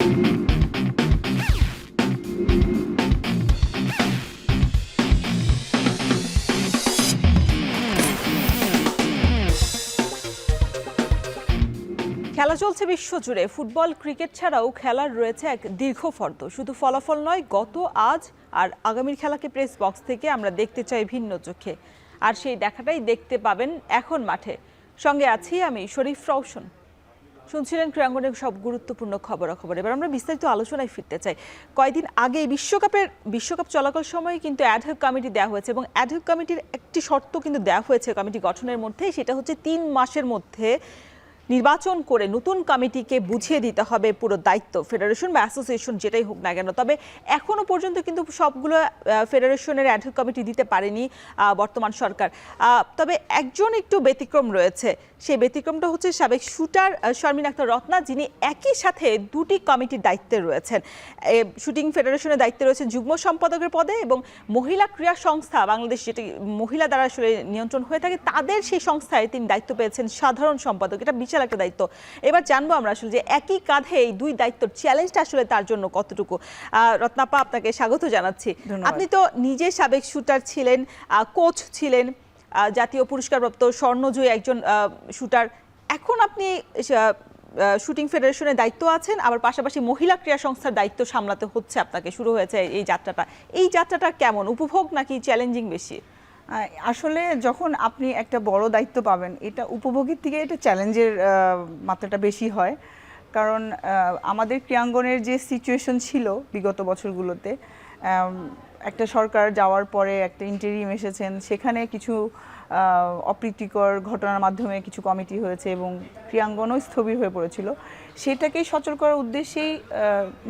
খেলা চলছে বিশ্বজুড়ে। ফুটবল, ক্রিকেট ছাড়াও খেলার রয়েছে এক দীর্ঘ ফর্দ। শুধু ফলাফল নয়, গত, আজ আর আগামীর খেলাকে প্রেস বক্স থেকে আমরা দেখতে চাই ভিন্ন চোখে। আর সেই দেখাটাই দেখতে পাবেন এখন মাঠে। সঙ্গে আছি আমি, শরীফ রওশন। শুনছিলেন ক্রীড়াঙ্গনের সব গুরুত্বপূর্ণ খবরাখবর। এবার আমরা বিস্তারিত আলোচনায় ফিরতে চাই। কয়েকদিন আগে বিশ্বকাপ চলাকাল সময়ে কিন্তু অ্যাডহক কমিটি দেওয়া হয়েছে, এবং অ্যাডহক কমিটির একটি শর্ত কিন্তু দেওয়া হয়েছে কমিটি গঠনের মধ্যে। সেটা হচ্ছে 3 মাসের মধ্যে নির্বাচন করে নতুন কমিটিকে বুঝিয়ে দিতে হবে পুরো দায়িত্ব, ফেডারেশন বা অ্যাসোসিয়েশন যেটাই হোক না কেন। তবে এখনো পর্যন্ত কিন্তু সবগুলো ফেডারেশনের অ্যাডহক কমিটি দিতে পারেনি বর্তমান সরকার। তবে একজন একটু ব্যতিক্রম রয়েছে। সেই ব্যতিক্রমটা হচ্ছে সাবেক শুটার শর্মিন আক্তার রত্না, যিনি একই সাথে 2টি কমিটির দায়িত্বে রয়েছেন। শুটিং ফেডারেশনের দায়িত্বে রয়েছেন যুগ্ম সম্পাদকের পদে, এবং মহিলা ক্রীড়া সংস্থা বাংলাদেশ, যেটি মহিলা দ্বারা আসলে নিয়ন্ত্রণ হয়ে থাকে, তাদের সেই সংস্থায় তিনি দায়িত্ব পেয়েছেন সাধারণ সম্পাদক। এটা বিশাল একটা দায়িত্ব। এবার জানবো আমরা আসলে যে একই কাঁধে এই 2 দায়িত্বের চ্যালেঞ্জটা আসলে তার জন্য কতটুকু। রত্নাপা, আপনাকে স্বাগত জানাচ্ছি। আপনি তো নিজে সাবেক শুটার ছিলেন, কোচ ছিলেন, জাতীয় পুরস্কারপ্রাপ্ত স্বর্ণজয়ী একজন শুটার। এখন আপনি শুটিং ফেডারেশনের দায়িত্ব আছেন, আবার পাশাপাশি মহিলা ক্রীড়া সংস্থার দায়িত্ব সামলাতে হচ্ছে আপনাকে। শুরু হয়েছে এই যাত্রাটা কেমন? উপভোগ নাকি চ্যালেঞ্জিং বেশি? আসলে যখন আপনি একটা বড় দায়িত্ব পাবেন, এটা উপভোগের থেকে এটা চ্যালেঞ্জের মাত্রাটা বেশি হয়। কারণ আমাদের ক্রীড়াঙ্গনের যে সিচুয়েশন ছিল বিগত বছরগুলোতে, একটা সরকার যাওয়ার পরে একটা ইন্টারিম এসেছেন, সেখানে কিছু অপ্রীতিকর ঘটনার মাধ্যমে কিছু কমিটি হয়েছে এবং ক্রীড়াঙ্গনও স্থবির হয়ে পড়েছিল। সেটাকেই সচল করার উদ্দেশ্যেই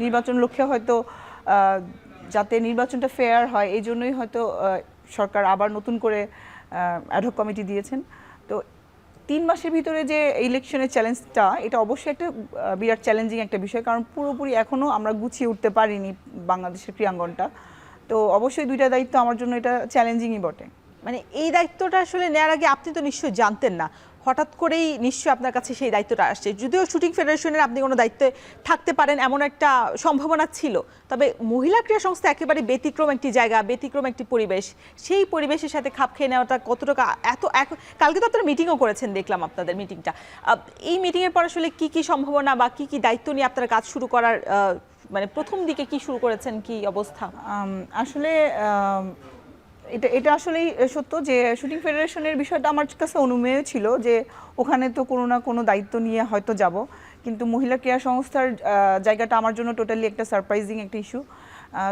নির্বাচন লক্ষ্যে হয়তো, যাতে নির্বাচনটা ফেয়ার হয়, এই জন্যই হয়তো সরকার আবার নতুন করে অ্যাডহক কমিটি দিয়েছেন। তো 3 মাসের ভিতরে যে ইলেকশনের চ্যালেঞ্জটা, এটা অবশ্যই একটা বিরাট চ্যালেঞ্জিং একটা বিষয়, কারণ পুরোপুরি এখনও আমরা গুছিয়ে উঠতে পারিনি বাংলাদেশের ক্রীড়াঙ্গনটা। তো অবশ্যই 2টা দায়িত্ব আমার জন্য এটা চ্যালেঞ্জিংই বটে। মানে এই দায়িত্বটা আসলে নেওয়ার আগে আপনি তো নিশ্চয়ই জানতেন না, হঠাৎ করেই নিশ্চয়ই আপনার কাছে সেই দায়িত্বটা আসছে। যদিও শুটিং ফেডারেশনের আপনি কোনো দায়িত্বে থাকতে পারেন এমন একটা সম্ভাবনা ছিল, তবে মহিলা ক্রীড়া সংস্থা একেবারে ব্যতিক্রম একটি জায়গা, ব্যতিক্রম একটি পরিবেশ। সেই পরিবেশের সাথে খাপ খেয়ে নেওয়াটা কতটা কালকে তো আপনারা মিটিংও করেছেন, দেখলাম আপনাদের মিটিংটা। এই মিটিংয়ের পর আসলে কি সম্ভাবনা বা কি দায়িত্ব নিয়ে আপনারা কাজ শুরু করার, মানে প্রথম দিকে কি শুরু করেছেন, কি অবস্থা? আসলে এটা আসলেই সত্য যে শুটিং ফেডারেশনের বিষয়টা আমার কাছে অনুমেয় ছিল, যে ওখানে তো কোনো না কোনো দায়িত্ব নিয়ে হয়তো যাব, কিন্তু মহিলা ক্রীড়া সংস্থার জায়গাটা আমার জন্য টোটালি একটা সারপ্রাইজিং একটা ইস্যু।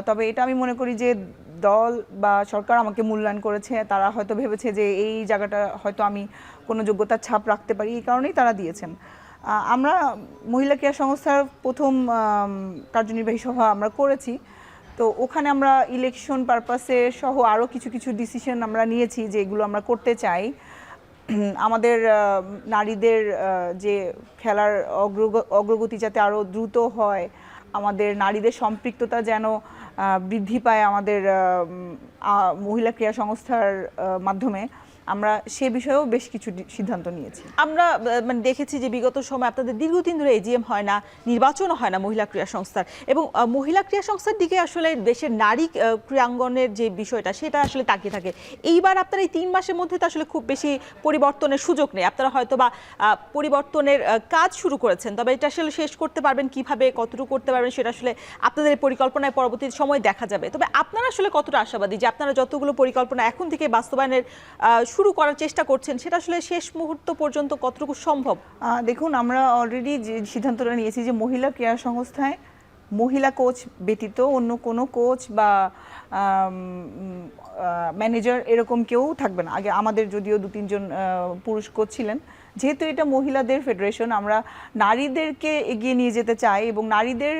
তবে এটা আমি মনে করি যে দল বা সরকার আমাকে মূল্যায়ন করেছে, তারা হয়তো ভেবেছে যে এই জায়গাটা হয়তো আমি কোনো যোগ্যতার ছাপ রাখতে পারি, এই কারণেই তারা দিয়েছেন। আমরা মহিলা ক্রীড়া সংস্থার প্রথম কার্যনির্বাহী সভা আমরা করেছি। তো ওখানে আমরা ইলেকশন পারপাসে সহ আরও কিছু ডিসিশন আমরা নিয়েছি, যে এগুলো আমরা করতে চাই। আমাদের নারীদের যে খেলার অগ্রগতি যাতে আরও দ্রুত হয়, আমাদের নারীদের সম্পৃক্ততা যেন বৃদ্ধি পায় আমাদের মহিলা ক্রীড়া সংস্থার মাধ্যমে, আমরা সে বিষয়েও বেশ কিছু সিদ্ধান্ত নিয়েছি। আমরা মানে দেখেছি যে বিগত সময় আপনাদের দীর্ঘদিন ধরে এজিএম হয় না, নির্বাচনও হয় না মহিলা ক্রীড়া সংস্থার, এবং মহিলা ক্রীড়া সংস্থার দিকে আসলে দেশের নারী ক্রীড়াঙ্গনের যে বিষয়টা, সেটা আসলে তাকিয়ে থাকে। এইবার আপনারা এই 3 মাসের মধ্যে তো আসলে খুব বেশি পরিবর্তনের সুযোগ নেই। আপনারা হয়তো বা পরিবর্তনের কাজ শুরু করেছেন, তবে এটা আসলে শেষ করতে পারবেন কিভাবে, কতটুকু করতে পারবেন, সেটা আসলে আপনাদের পরিকল্পনায় পরবর্তী সময় দেখা যাবে। তবে আপনারা আসলে কতটা আশাবাদী যে আপনারা যতগুলো পরিকল্পনা এখন থেকে বাস্তবায়নের শুরু করার চেষ্টা করছেন, সেটা আসলে শেষ মুহূর্ত পর্যন্ত কতটুকু সম্ভব? দেখুন, আমরা অলরেডি যে সিদ্ধান্তটা নিয়েছি যে মহিলা ক্রীড়া সংস্থায় মহিলা কোচ ব্যতীত অন্য কোনো কোচ বা ম্যানেজার এরকম কেউ থাকবে না। আগে আমাদের যদিও 2-3 জন পুরুষ কোচ ছিলেন, যেহেতু এটা মহিলাদের ফেডারেশন, আমরা নারীদেরকে এগিয়ে নিয়ে যেতে চাই এবং নারীদের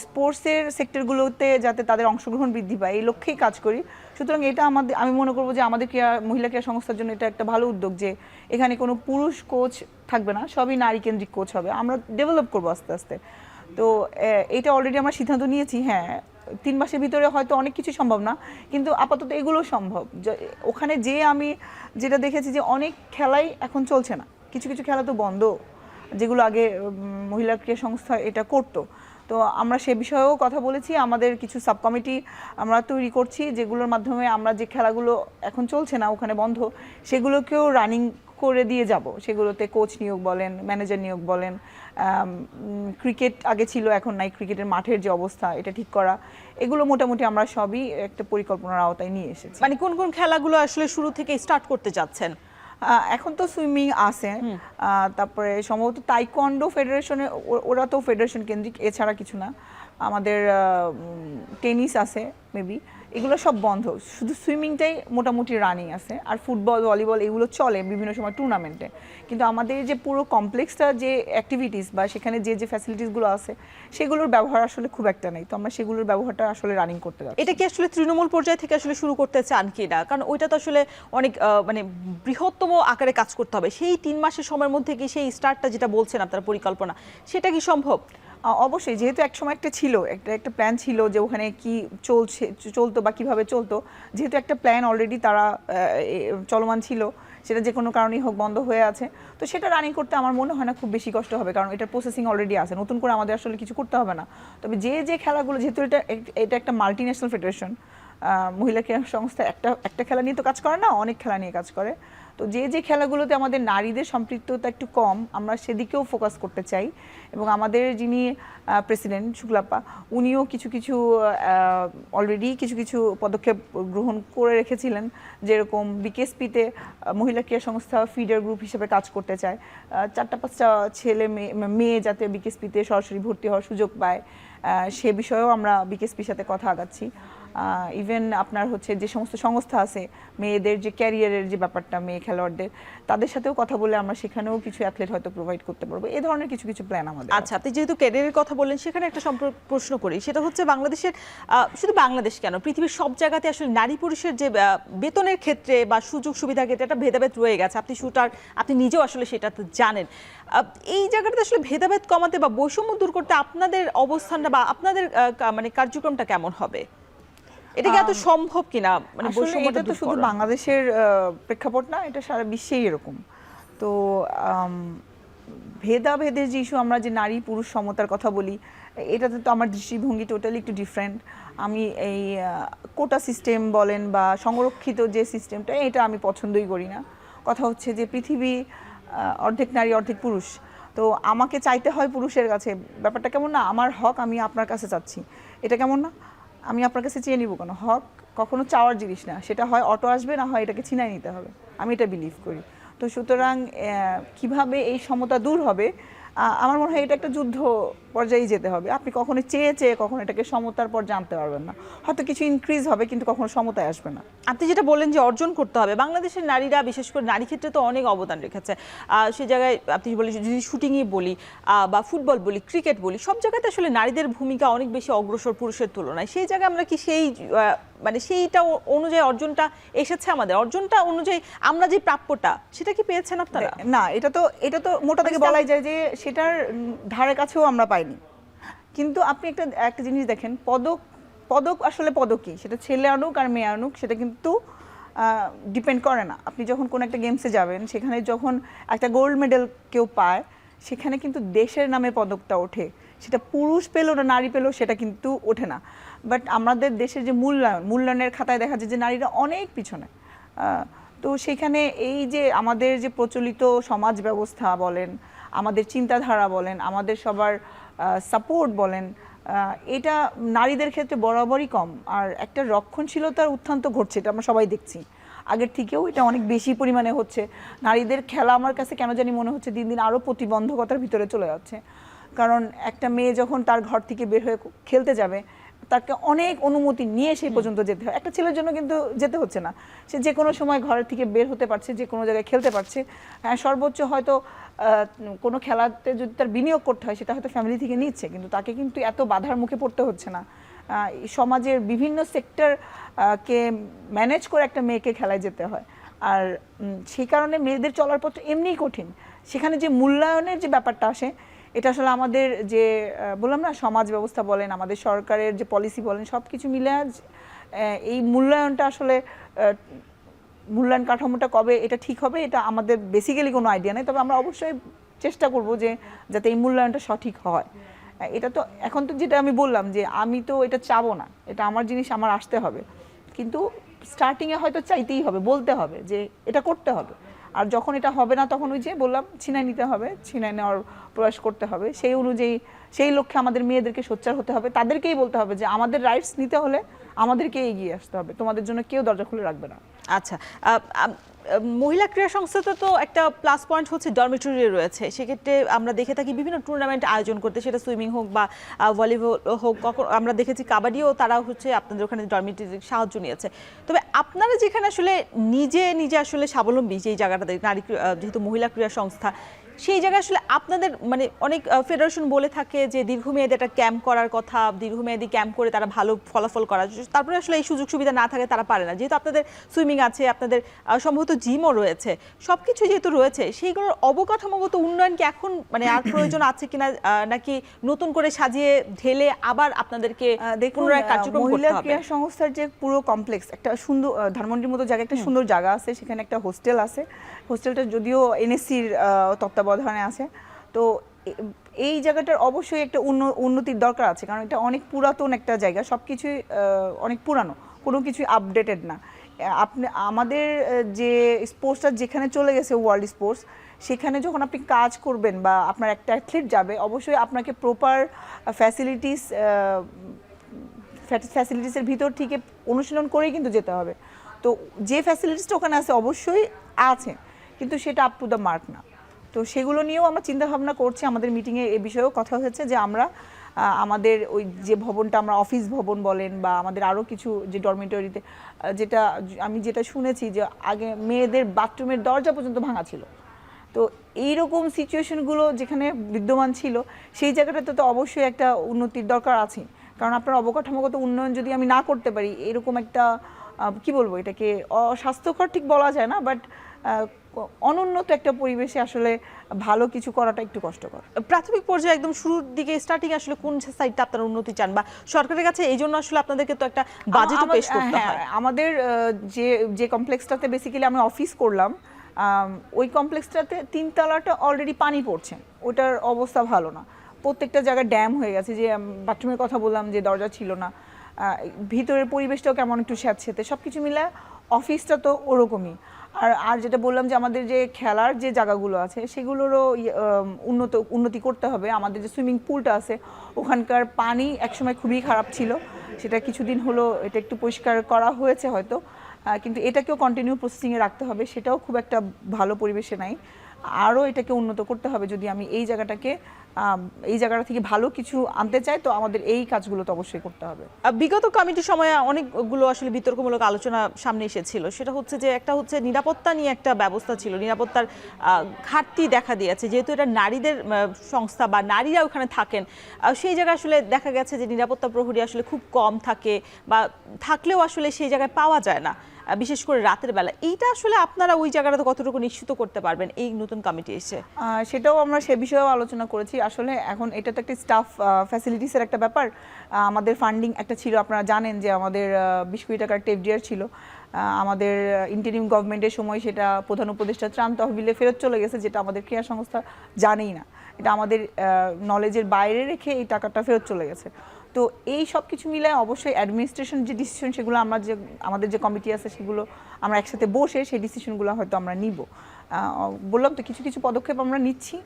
স্পোর্টসের সেক্টরগুলোতে যাতে তাদের অংশগ্রহণ বৃদ্ধি পায়, এই লক্ষ্যেই কাজ করি। সুতরাং এটা আমি মনে করবো যে আমাদের মহিলা ক্রীড়া সংস্থার জন্য এটা একটা ভালো উদ্যোগ, যে এখানে কোনো পুরুষ কোচ থাকবে না, সবই নারী কেন্দ্রিক কোচ হবে। আমরা ডেভেলপ করবো আস্তে আস্তে। তো এটা অলরেডি আমরা সিদ্ধান্ত নিয়েছি। হ্যাঁ, 3 মাসের ভিতরে হয়তো অনেক কিছু সম্ভব না, কিন্তু আপাতত এগুলো সম্ভব। ওখানে যে আমি যেটা দেখেছি যে অনেক খেলাই এখন চলছে না, কিছু খেলা তো বন্ধ, যেগুলো আগে মহিলা ক্রীড়া সংস্থা এটা করতো। তো আমরা সে বিষয়েও কথা বলেছি, আমাদের কিছু সাব কমিটি আমরা তৈরি করছি যেগুলোর মাধ্যমে আমরা যে খেলাগুলো এখন চলছে না, ওখানে বন্ধ, সেগুলোকেও রানিং করে দিয়ে যাব। সেগুলোতে কোচ নিয়োগ বলেন, ম্যানেজার নিয়োগ বলেন, ক্রিকেট আগে ছিল এখন নাই, ক্রিকেটের মাঠের যে অবস্থা এটা ঠিক করা, এগুলো মোটামুটি আমরা সবই একটা পরিকল্পনার আওতায় নিয়ে এসেছি। মানে কোন কোন খেলাগুলো আসলে শুরু থেকে স্টার্ট করতে যাচ্ছেন? এখন তো সুইমিং আছে, তারপরে সম্ভবত তাইকোয়ান্ডো ফেডারেশনে, ওরা তো ফেডারেশন কেন্দ্রিক, এছাড়া কিছু না। আমাদের টেনিস আছে মেবি, এগুলো সব বন্ধ, শুধু সুইমিংটাই মোটামুটি রানিং আছে। আর ফুটবল, ভলিবল এগুলো চলে বিভিন্ন সময় টুর্নামেন্টে, কিন্তু আমাদের যে পুরো কমপ্লেক্সটা যে অ্যাক্টিভিটিস বা সেখানে যে যে ফ্যাসিলিটিসগুলো আছে সেগুলোর ব্যবহার আসলে খুব একটা নেই। তো আমরা সেগুলোর ব্যবহারটা আসলে রানিং করতে যাচ্ছি। এটা কি আসলে তৃণমূল পর্যায় থেকে আসলে শুরু করতে চান কি না? কারণ ওইটা তো আসলে অনেক মানে বৃহত্তম আকারে কাজ করতে হবে। সেই 3 মাসের সময়ের মধ্যে কি সেই স্টার্টটা যেটা বলছেন আপনার পরিকল্পনা, সেটা কি সম্ভব? অবশ্যই, যেহেতু একসময় একটা ছিল, একটা প্ল্যান ছিল যে ওখানে কি চলতো বা কিভাবে চলতো, যেহেতু একটা প্ল্যান অলরেডি তারা চলমান ছিল, সেটা যে কোনো কারণেই হোক বন্ধ হয়ে আছে, তো সেটা রানিং করতে আমার মনে হয় না খুব বেশি কষ্ট হবে, কারণ এটার প্রসেসিং অলরেডি আছে, নতুন করে আমাদের আসলে কিছু করতে হবে না। তবে যে যে খেলাগুলো, যেহেতু এটা একটা মাল্টি ন্যাশনাল ফেডারেশন, মহিলা ক্রীড়া সংস্থা একটা খেলা নিয়ে তো কাজ করে না, অনেক খেলা নিয়ে কাজ করে। তো যে যে খেলাগুলোতে আমাদের নারীদের সম্পৃক্ততা একটু কম, আমরা সেদিকেও ফোকাস করতে চাই। এবং আমাদের যিনি প্রেসিডেন্ট শুক্লাপ্পা, উনিও কিছু কিছু অলরেডি কিছু কিছু পদক্ষেপ গ্রহণ করে রেখেছিলেন, যেরকম বিকেএসপিতে মহিলা ক্রীড়া সংস্থা ফিডার গ্রুপ হিসেবে কাজ করতে চায়, 4-5টা ছেলে মেয়ে যাতে বিকেএসপিতে সরাসরি ভর্তি হওয়ার সুযোগ পায়, সে বিষয়েও আমরা বিকেএসপির সাথে কথা আগাচ্ছি। ইভেন আপনার হচ্ছে যে সমস্ত সংস্থা আছে মেয়েদের যে ক্যারিয়ারের যে ব্যাপারটা, মেয়ে খেলোয়াড়দের, তাদের সাথেও কথা বলে আমরা সেখানেও কিছু অ্যাথলেট হয়তো প্রোভাইড করতে পারবো। এই ধরনের কিছু কিছু প্ল্যান আমাদের। আচ্ছা, আপনি যেহেতু ক্যারিয়ারের কথা বললেন, সেখানে একটা প্রশ্ন করি, সেটা হচ্ছে বাংলাদেশের, শুধু বাংলাদেশ কেন, পৃথিবীর সব জায়গাতে আসলে নারী পুরুষের যে বেতনের ক্ষেত্রে বা সুযোগ সুবিধার ক্ষেত্রে একটা ভেদাভেদ রয়ে গেছে। আপনি শুটার, আপনি নিজেও আসলে সেটা তো জানেন। এই জায়গাটাতে আসলে ভেদাভেদ কমাতে বা বৈষম্য দূর করতে আপনাদের অবস্থানটা বা আপনাদের মানে কার্যক্রমটা কেমন হবে? এটা কি এত সম্ভব কিনা? মানে এটা তো শুধু বাংলাদেশের প্রেক্ষাপট না, এটা সারা বিশ্বেই এরকম। তো ভেদাভেদের যে ইস্যু, আমরা যে নারী পুরুষ সমতার কথা বলি, এটাতে তো আমার দৃষ্টিভঙ্গি টোটালি একটু ডিফারেন্ট। আমি এই কোটা সিস্টেম বলেন বা সংরক্ষিত যে সিস্টেমটা, এটা আমি পছন্দই করি না। কথা হচ্ছে যে পৃথিবী অর্ধেক নারী অর্ধেক পুরুষ, তো আমাকে চাইতে হয় পুরুষের কাছে। ব্যাপারটা কেমন না, আমার হক আমি আপনার কাছে চাচ্ছি, এটা কেমন না? আমি আপনার কাছে চেয়ে নিব কেন? হক কখনো চাওয়ার জিনিস না, সেটা হয় অটো আসবে, না হয় এটাকে ছিনাই নিতে হবে, আমি এটা বিলিভ করি। তো সুতরাং কিভাবে এই সমতা দূর হবে, আমার মনে হয় এটা একটা যুদ্ধ পর্যায়ে যেতে হবে। আপনি কখনো চেয়ে চেয়ে কখনো এটাকে সমতার পর জানতে পারবেন না, হয়তো কিছু ইনক্রিজ হবে কিন্তু কখনো সমতায় আসবে না। আপনি যেটা বললেন যে অর্জন করতে হবে, বাংলাদেশের নারীরা বিশেষ করে নারী ক্ষেত্রে তো অনেক অবদান রেখেছে। সে জায়গায় আপনি বলি, যদি শুটিংই বলি বা ফুটবল বলি, ক্রিকেট বলি, সব জায়গাতে আসলে নারীদের ভূমিকা অনেক বেশি অগ্রসর পুরুষের তুলনায়। সেই জায়গায় আমরা কি সেই মানে সেইটা অনুযায়ী অর্জনটা এসেছে, আমাদের অর্জনটা অনুযায়ী আমরা যে প্রাপ্যটা, সেটা কি পেয়েছেন আপনারা? না, এটা তো মোটা থেকে বলাই যায় যে সেটার ধারে কাছেও আমরা পাইনি। কিন্তু আপনি একটা জিনিস দেখেন, পদক আসলে পদকই, সেটা ছেলে আনুক আর মেয়ে আনুক, সেটা কিন্তু ডিপেন্ড করে না। আপনি যখন কোনো একটা গেমসে যাবেন, সেখানে যখন একটা গোল্ড মেডেল কেউ পায়, সেখানে কিন্তু দেশের নামে পদকটা ওঠে। সেটা পুরুষ পেলো না নারী পেলো সেটা কিন্তু ওঠে না। বাট আমাদের দেশের যে মূল্যায়নের খাতায় দেখা যায় যে নারীরা অনেক পিছনে। তো সেখানে এই যে আমাদের যে প্রচলিত সমাজ ব্যবস্থা বলেন, আমাদের চিন্তাধারা বলেন, আমাদের সবার সাপোর্ট বলেন, এটা নারীদের ক্ষেত্রে বরাবরই কম। আর একটা রক্ষণশীলতার উত্থান তো ঘটছে, এটা আমরা সবাই দেখছি। আগের থেকেও এটা অনেক বেশি পরিমাণে হচ্ছে। নারীদের খেলা আমার কাছে কেন জানি মনে হচ্ছে দিন দিন আরও প্রতিবন্ধকতার ভিতরে চলে যাচ্ছে। কারণ একটা মেয়ে যখন তার ঘর থেকে বের হয়ে খেলতে যাবে, তাকে অনেক অনুমতি নিয়ে সেই পর্যন্ত যেতে হয়। একটা ছেলের জন্য কিন্তু যেতে হচ্ছে না, সে যে কোনো সময় ঘরের থেকে বের হতে পারছে, যে কোনো জায়গায় খেলতে পারছে। সর্বোচ্চ হয়তো কোনো খেলাতে যদি তার বিনিয়োগ করতে হয়, সেটা হয়তো ফ্যামিলি থেকে নিচ্ছে, কিন্তু তাকে কিন্তু এত বাধার মুখে পড়তে হচ্ছে না। সমাজের বিভিন্ন সেক্টর কে ম্যানেজ করে একটা মেয়েকে খেলায় যেতে হয়। আর সেই কারণে মেয়েদের চলার পথ এমনিই কঠিন। সেখানে যে মূল্যায়নের যে ব্যাপারটা আসে, এটা আসলে আমাদের যে বললাম না, সমাজ ব্যবস্থা বলেন, আমাদের সরকারের যে পলিসি বলেন, সব কিছু মিলে এই মূল্যায়নটা আসলে মূল্যায়ন কাঠামোটা কবে এটা ঠিক হবে, এটা আমাদের বেসিক্যালি কোনো আইডিয়া নেই। তবে আমরা অবশ্যই চেষ্টা করব যে যাতে এই মূল্যায়নটা সঠিক হয়। এটা তো এখন তো যেটা আমি বললাম যে আমি তো এটা চাবো না, এটা আমার জিনিস, আমার আসতে হবে, কিন্তু স্টার্টিংয়ে হয়তো চাইতেই হবে, বলতে হবে যে এটা করতে হবে। আর যখন এটা হবে না তখন ওই যে বললাম ছিনাই নিতে হবে, ছিনাই নেওয়ার প্রয়াস করতে হবে, সেই অনুযায়ী সেই লক্ষ্যে আমাদের মেয়েদেরকে সোচ্চার হতে হবে, তাদেরকেই বলতে হবে যে আমাদের রাইটস নিতে হলে আমাদেরকে এগিয়ে আসতে হবে, তোমাদের জন্য কেউ দরজা খুলে রাখবে না। আচ্ছা, মহিলা ক্রীড়া সংস্থাতে তো একটা প্লাস পয়েন্ট হচ্ছে ডরমিটরি রয়েছে, সেক্ষেত্রে আমরা দেখে থাকি বিভিন্ন টুর্নামেন্ট আয়োজন করতে, সেটা সুইমিং হোক বা ভলিবল হোক, কখন আমরা দেখেছি কাবাডিও তারা হচ্ছে আপনাদের ওখানে ডরমিটরির সাহায্য নিয়েছে। তবে আপনারা যেখানে আসলে নিজে নিজে আসলে স্বাবলম্বী, যেই জায়গাটাতে নারী যেহেতু মহিলা ক্রীড়া সংস্থা, সেই জায়গায় আসলে আপনাদের মানে অনেক ফেডারেশন বলে থাকে যে দীর্ঘমেয়াদী একটা ক্যাম্প করার কথা, দীর্ঘমেয়াদী ক্যাম্প করে তারা ভালো ফলাফল করার, তারপরে আসলে এই সুযোগ সুবিধা না থাকে তারা পারে না। যেহেতু আপনাদের সুইমিং আছে, আপনাদের সম্ভবত জিমও রয়েছে, সবকিছু যেহেতু রয়েছে, সেইগুলোর অবকাঠামোগত উন্নয়ন কি এখন মানে আর প্রয়োজন আছে কিনা, নাকি নতুন করে সাজিয়ে ঢেলে আবার আপনাদেরকে পুনরায় কার্যক্রম করতে মহিলা হবে? ক্রীড়া সংস্থার যে পুরো কমপ্লেক্স, একটা সুন্দর ধানমন্ডির মতো জায়গায় একটা সুন্দর জায়গা আছে, সেখানে একটা হোস্টেল আছে, হোস্টেলটা যদিও এনএসসির তত্ত্বাবধানে আছে। তো এই জায়গাটার অবশ্যই একটা উন্নতির দরকার আছে, কারণ এটা অনেক পুরাতন একটা জায়গা, সব কিছুই অনেক পুরানো, কোনো কিছুই আপডেটেড না। আপনি আমাদের যে স্পোর্টসটা যেখানে চলে গেছে ওয়ার্ল্ড স্পোর্টস, সেখানে যখন আপনি কাজ করবেন বা আপনার একটা অ্যাথলিট যাবে, অবশ্যই আপনাকে প্রপার ফ্যাসিলিটিসের ভিতর থেকে অনুশীলন করেই কিন্তু যেতে হবে। তো যে ফ্যাসিলিটিসটা ওখানে আছে অবশ্যই আছে, কিন্তু সেটা আপ টু দ্য মার্ক না। তো সেগুলো নিয়েও আমরা চিন্তাভাবনা করছি, আমাদের মিটিংয়ে এ বিষয়েও কথা হয়েছে যে আমরা আমাদের ওই যে ভবনটা, আমরা অফিস ভবন বলেন বা আমাদের আরও কিছু যে ডরমিটরিতে, যেটা আমি যেটা শুনেছি যে আগে মেয়েদের বাথরুমের দরজা পর্যন্ত ভাঙা ছিল। তো এইরকম সিচুয়েশনগুলো যেখানে বিদ্যমান ছিল, সেই জায়গাটাতে তো অবশ্যই একটা উন্নতির দরকার আছে, কারণ আপনার অবকাঠামোগত উন্নয়ন যদি আমি না করতে পারি, এরকম একটা কি বলবো, এটাকে অস্বাস্থ্যকর ঠিক বলা যায় না, বাট অনুন্নত একটা পরিবেশে আসলে ভালো কিছু করাটা একটু কষ্টকর। প্রাথমিক পর্যায়ে একদম শুরুর দিকে স্টার্টিং আসলে কোন সাইডটা আপনারা উন্নতি চান, বা সরকারের কাছে এই জন্য আসলে আপনাদেরকে তো একটা বাজেট পেশ করতে হয়? আমাদের যে যে কমপ্লেক্সটাতে বেসিক্যালি আমি অফিস করলাম, ওই কমপ্লেক্সটাতে 3 তলাটা অলরেডি পানি পড়ছে, ওটার অবস্থা ভালো না, প্রত্যেকটা জায়গায় ড্যাম হয়ে গেছে। যে বাথরুমের কথা বললাম যে দরজা ছিল না, ভিতরের পরিবেশটাও কেমন একটু স্যাঁতসেঁতে, সব কিছু মিলে অফিসটা তো ওরকমই। আর যেটা বললাম যে আমাদের যে খেলার যে জায়গাগুলো আছে সেগুলোরও উন্নতি করতে হবে। আমাদের যে সুইমিং পুলটা আছে, ওখানকার পানি একসময় খুবই খারাপ ছিল, সেটা কিছুদিন হলো এটা একটু পরিষ্কার করা হয়েছে হয়তো, কিন্তু এটাকেও কন্টিনিউ প্রসেসিংয়ে রাখতে হবে, সেটাও খুব একটা ভালো পরিবেশে নাই। আরও এটাকে উন্নত করতে হবে যদি আমি এই জায়গাটা থেকে ভালো কিছু আনতে চাই, তো আমাদের এই কাজগুলো তো অবশ্যই করতে হবে। বিগত কমিটির সময়ে অনেকগুলো আসলে বিতর্কমূলক আলোচনা সামনে এসেছিল, সেটা হচ্ছে যে একটা হচ্ছে নিরাপত্তা নিয়ে একটা ব্যবস্থা ছিল, নিরাপত্তার ঘাটতি দেখা দিয়েছে, যেহেতু এটা নারীদের সংস্থা বা নারীরা ওখানে থাকেন, সেই জায়গায় আসলে দেখা গেছে যে নিরাপত্তা প্রহরী আসলে খুব কম থাকে, বা থাকলেও আসলে সেই জায়গায় পাওয়া যায় না, বিশেষ করে রাতের বেলা। এইটা আসলে আপনারা ওই জায়গাটা কতটুকু নিশ্চিত করতে পারবেন এই নতুন কমিটি এসে? সেটাও আমরা সে বিষয়েও আলোচনা করেছি। আসলে এখন এটা তো একটা স্টাফ ফ্যাসিলিটিসের একটা ব্যাপার। আমাদের ফান্ডিং একটা ছিল, আপনারা জানেন যে আমাদের 20 কোটি টাকার টেফডিআর ছিল, আমাদের ইন্টারিম গভর্নমেন্টের সময় সেটা প্রধান উপদেষ্টা ত্রাণ তহবিলে ফেরত চলে গেছে, যেটা আমাদের ক্রীড়া সংস্থা জানেই না, এটা আমাদের নলেজের বাইরে রেখে এই টাকাটা ফেরত চলে গেছে। তো এই সব কিছু মিলে অবশ্যই অ্যাডমিনিস্ট্রেশন যে ডিসিশন, সেগুলো আমাদের যে কমিটি আছে সেগুলো আমরা একসাথে বসে সেই ডিসিশনগুলো হয়তো আমরা নিব। বললাম তো কিছু কিছু পদক্ষেপ আমরা নিচ্ছি,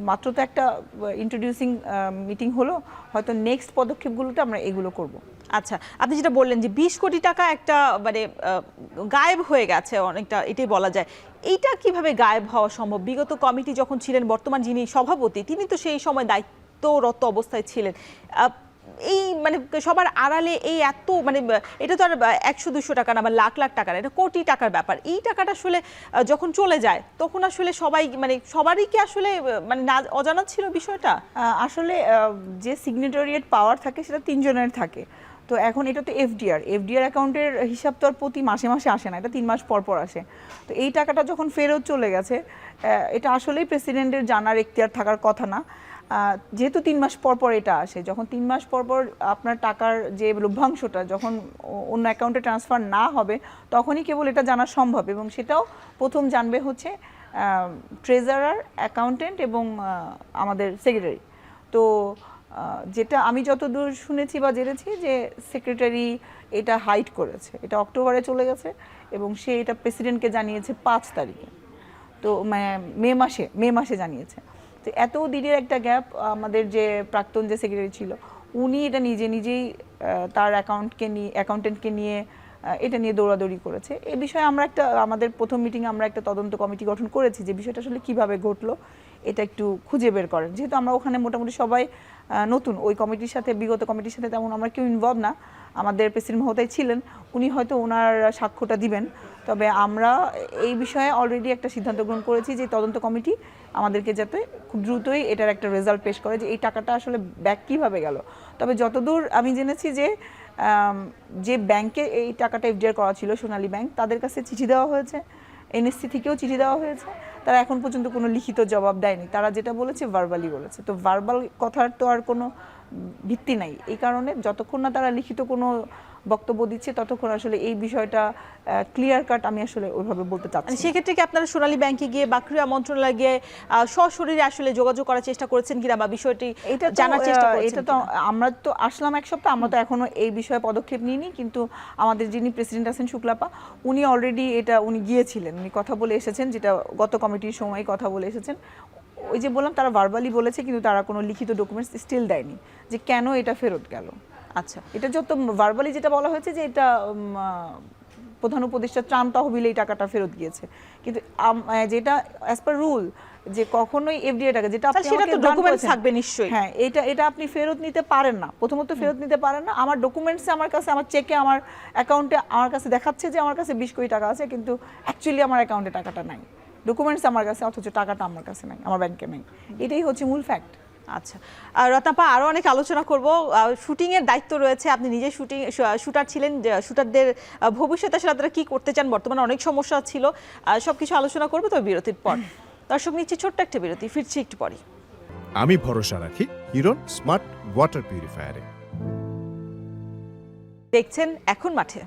মাত্র তো একটা ইন্ট্রোডিউসিং মিটিং হলো, হয়তো নেক্সট পদক্ষেপগুলোতে আমরা এগুলো করব। আচ্ছা, আপনি যেটা বললেন যে 20 কোটি টাকা একটা মানে গায়েব হয়ে গেছে অনেকটা, এটাই বলা যায়। এইটা কিভাবে গায়েব হওয়া সম্ভব? বিগত কমিটি যখন ছিলেন, বর্তমান যিনি সভাপতি তিনি তো সেই সময় দায়িত্বরত অবস্থায় ছিলেন, এই মানে সবার আড়ালে এই এত মানে এটা তো আর 100-200 টাকা না বা লাখ লাখ টাকা না, এটা কোটি টাকার ব্যাপার। এই টাকাটা আসলে যখন চলে যায় তখন আসলে সবাই মানে সবারই কি আসলে মানে অজানা ছিল বিষয়টা? আসলে যে সিগনেটরিয়েট পাওয়ার থাকে সেটা 3 জনের থাকে। তো এখন এটা তো এফডিআর অ্যাকাউন্টের হিসাব তো আর প্রতি মাসে মাসে আসে না, এটা 3 মাস পর পর আসে। তো এই টাকাটা যখন ফেরত চলে গেছে, এটা আসলেই প্রেসিডেন্টের জানার এখতিয়ার থাকার কথা না, যেহেতু 3 মাস পর পর এটা আসে। যখন 3 মাস পর পর আপনার টাকার যে লভ্যাংশটা যখন অন্য অ্যাকাউন্টে ট্রান্সফার না হবে, তখনই কেবল এটা জানা সম্ভব, এবং সেটাও প্রথম জানবে হচ্ছে ট্রেজারার, অ্যাকাউন্টেন্ট এবং আমাদের সেক্রেটারি। তো যেটা আমি যতদূর শুনেছি বা জেনেছি যে সেক্রেটারি এটা হাইড করেছে, এটা অক্টোবরে চলে গেছে এবং সে এটা প্রেসিডেন্টকে জানিয়েছে 5 তারিখে, তো মে মাসে জানিয়েছে। তো এত দিনের একটা গ্যাপ, আমাদের যে প্রাক্তন যে সেক্রেটারি ছিল উনি এটা নিজেই তার অ্যাকাউন্টেন্টকে নিয়ে এটা নিয়ে দৌড়াদৌড়ি করেছে। এই বিষয়ে আমরা আমাদের প্রথম মিটিংয়ে আমরা একটা তদন্ত কমিটি গঠন করেছি যে বিষয়টা আসলে কিভাবে ঘটলো এটা একটু খুঁজে বের করেন। যেহেতু আমরা ওখানে মোটামুটি সবাই নতুন, ওই কমিটির সাথে বিগত কমিটির সাথে তেমন আমরা কেউ ইনভলভ না, আমাদের প্রেসিডেন্ট মহোদয় ছিলেন, উনি হয়তো ওনার সাক্ষ্যটা দিবেন। তবে আমরা এই বিষয়ে অলরেডি একটা সিদ্ধান্ত গ্রহণ করেছি যে তদন্ত কমিটি আমাদেরকে যাতে খুব দ্রুতই এটার একটা রেজাল্ট পেশ করে যে এই টাকাটা আসলে ব্যাক কীভাবে গেল। তবে যতদূর আমি জেনেছি যে ব্যাংকে এই টাকাটা এফডিআর করা ছিল, সোনালী ব্যাংক, তাদের কাছে চিঠি দেওয়া হয়েছে, এনএসসি থেকেও চিঠি দেওয়া হয়েছে, তারা এখন পর্যন্ত কোনো লিখিত জবাব দেয়নি। তারা যেটা বলেছে ভার্বালি বলেছে, তো ভার্বাল কথার তো আর কোনো ভিত্তি নাই। এই কারণে যতক্ষণ না তারা লিখিত কোনো বক্তব্য দিচ্ছে ততক্ষণ আসলে এই বিষয়টা ক্লিয়ার কাট আমি আসলে ওইভাবে বলতে চাচ্ছি। সেক্ষেত্রে কি আপনারা সোনালী ব্যাংকে গিয়ে বা ক্রীড়া মন্ত্রণালয়ে গিয়ে সশরীরে আসলে যোগাযোগ করার চেষ্টা করেছেন কিনা বা বিষয়টি জানার চেষ্টা করেছেন? এটা তো আমরা তো আসলাম এক সপ্তাহ, আমরা তো এখনো এই বিষয়ে পদক্ষেপ নিইনি, কিন্তু আমাদের যিনি প্রেসিডেন্ট আছেন শুক্লাপা, উনি অলরেডি উনি গিয়েছিলেন, উনি কথা বলে এসেছেন, যেটা গত কমিটির সময় কথা বলে এসেছেন। ওই যে বললাম তারা ভার্বালি বলেছে কিন্তু তারা কোনো লিখিত ডকুমেন্টস স্টিল দেয়নি যে কেন এটা ফেরত গেল। আচ্ছা, এটা যত ভার্বালি যেটা বলা হয়েছে যে এটা প্রধান উপদেষ্টা ত্রাণ তহবিলে এই টাকাটা ফেরত গিয়েছে, কিন্তু যেটা অ্যাজ পার রুল যে কখনোই এফডিআই টাকা যেটা আপনি সেটা তো ডকুমেন্টস থাকবে নিশ্চয়ই। হ্যাঁ, এটা আপনি ফেরত নিতে পারেন না, প্রথমত ফেরত নিতে পারেন না। আমার ডকুমেন্টস আমার কাছে, আমার চেকে, আমার অ্যাকাউন্টে আমার কাছে দেখাচ্ছে যে আমার কাছে 20 কোটি টাকা আছে, কিন্তু অ্যাকচুয়ালি আমার অ্যাকাউন্টে টাকাটা নাই। ডকুমেন্টস আমার কাছে, অথচ টাকাটা আমার কাছে নাই, আমার ব্যাংকে নাই। এটাই হচ্ছে মূল ফ্যাক্ট। আচ্ছা, রত্নাপা, আরও অনেক আলোচনা করব। শুটিংয়ের দায়িত্ব রয়েছে, আপনি নিজে শুটার ছিলেন, শুটারদের ভবিষ্যতে আসলে আপনারা কী করতে চান, বর্তমানে অনেক সমস্যা ছিল, সব কিছু আলোচনা করবো তবে বিরতির পর। দর্শক, নিচ্ছি ছোট্ট একটা বিরতি, ফিরছি একটু পরই। আমি ভরসা রাখি হিরন স্মার্ট ওয়াটার পিউরিফায়ারে। দেখছেন এখন মাঠে।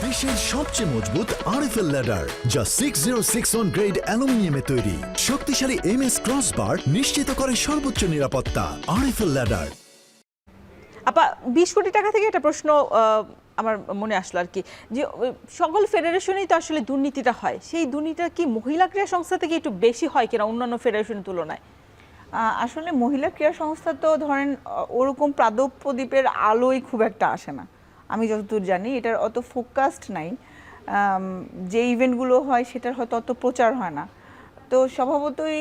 দেশের সবচেয়ে মজবুত আরএফএল ল্যাডার, যা 6061 গ্রেড অ্যালুমিনিয়ামে তৈরি। শক্তিশালী এমএস ক্রসবার নিশ্চিত করে সর্বোচ্চ নিরাপত্তা। RFL ladder. আপা, 20 কোটি টাকা থেকে একটা প্রশ্ন আমার মনে আসলো আর কি, যে সকল ফেডারেশনেই তো আসলে দুর্নীতিটা হয়, সেই দুর্নীতিটা কি মহিলা ক্রীড়া সংস্থা থেকে একটু বেশি হয় কিনা অন্যান্য ফেডারেশনের তুলনায়? আসলে মহিলা ক্রীড়া সংস্থা তো ধরেন ওরকম প্রাদপ্রদীপের আলোই খুব একটা আসে না, আমি যতদূর জানি এটার অত ফোকাসড নাই। যে ইভেন্টগুলো হয় সেটার হয়তো অত প্রচার হয় না, তো স্বভাবতই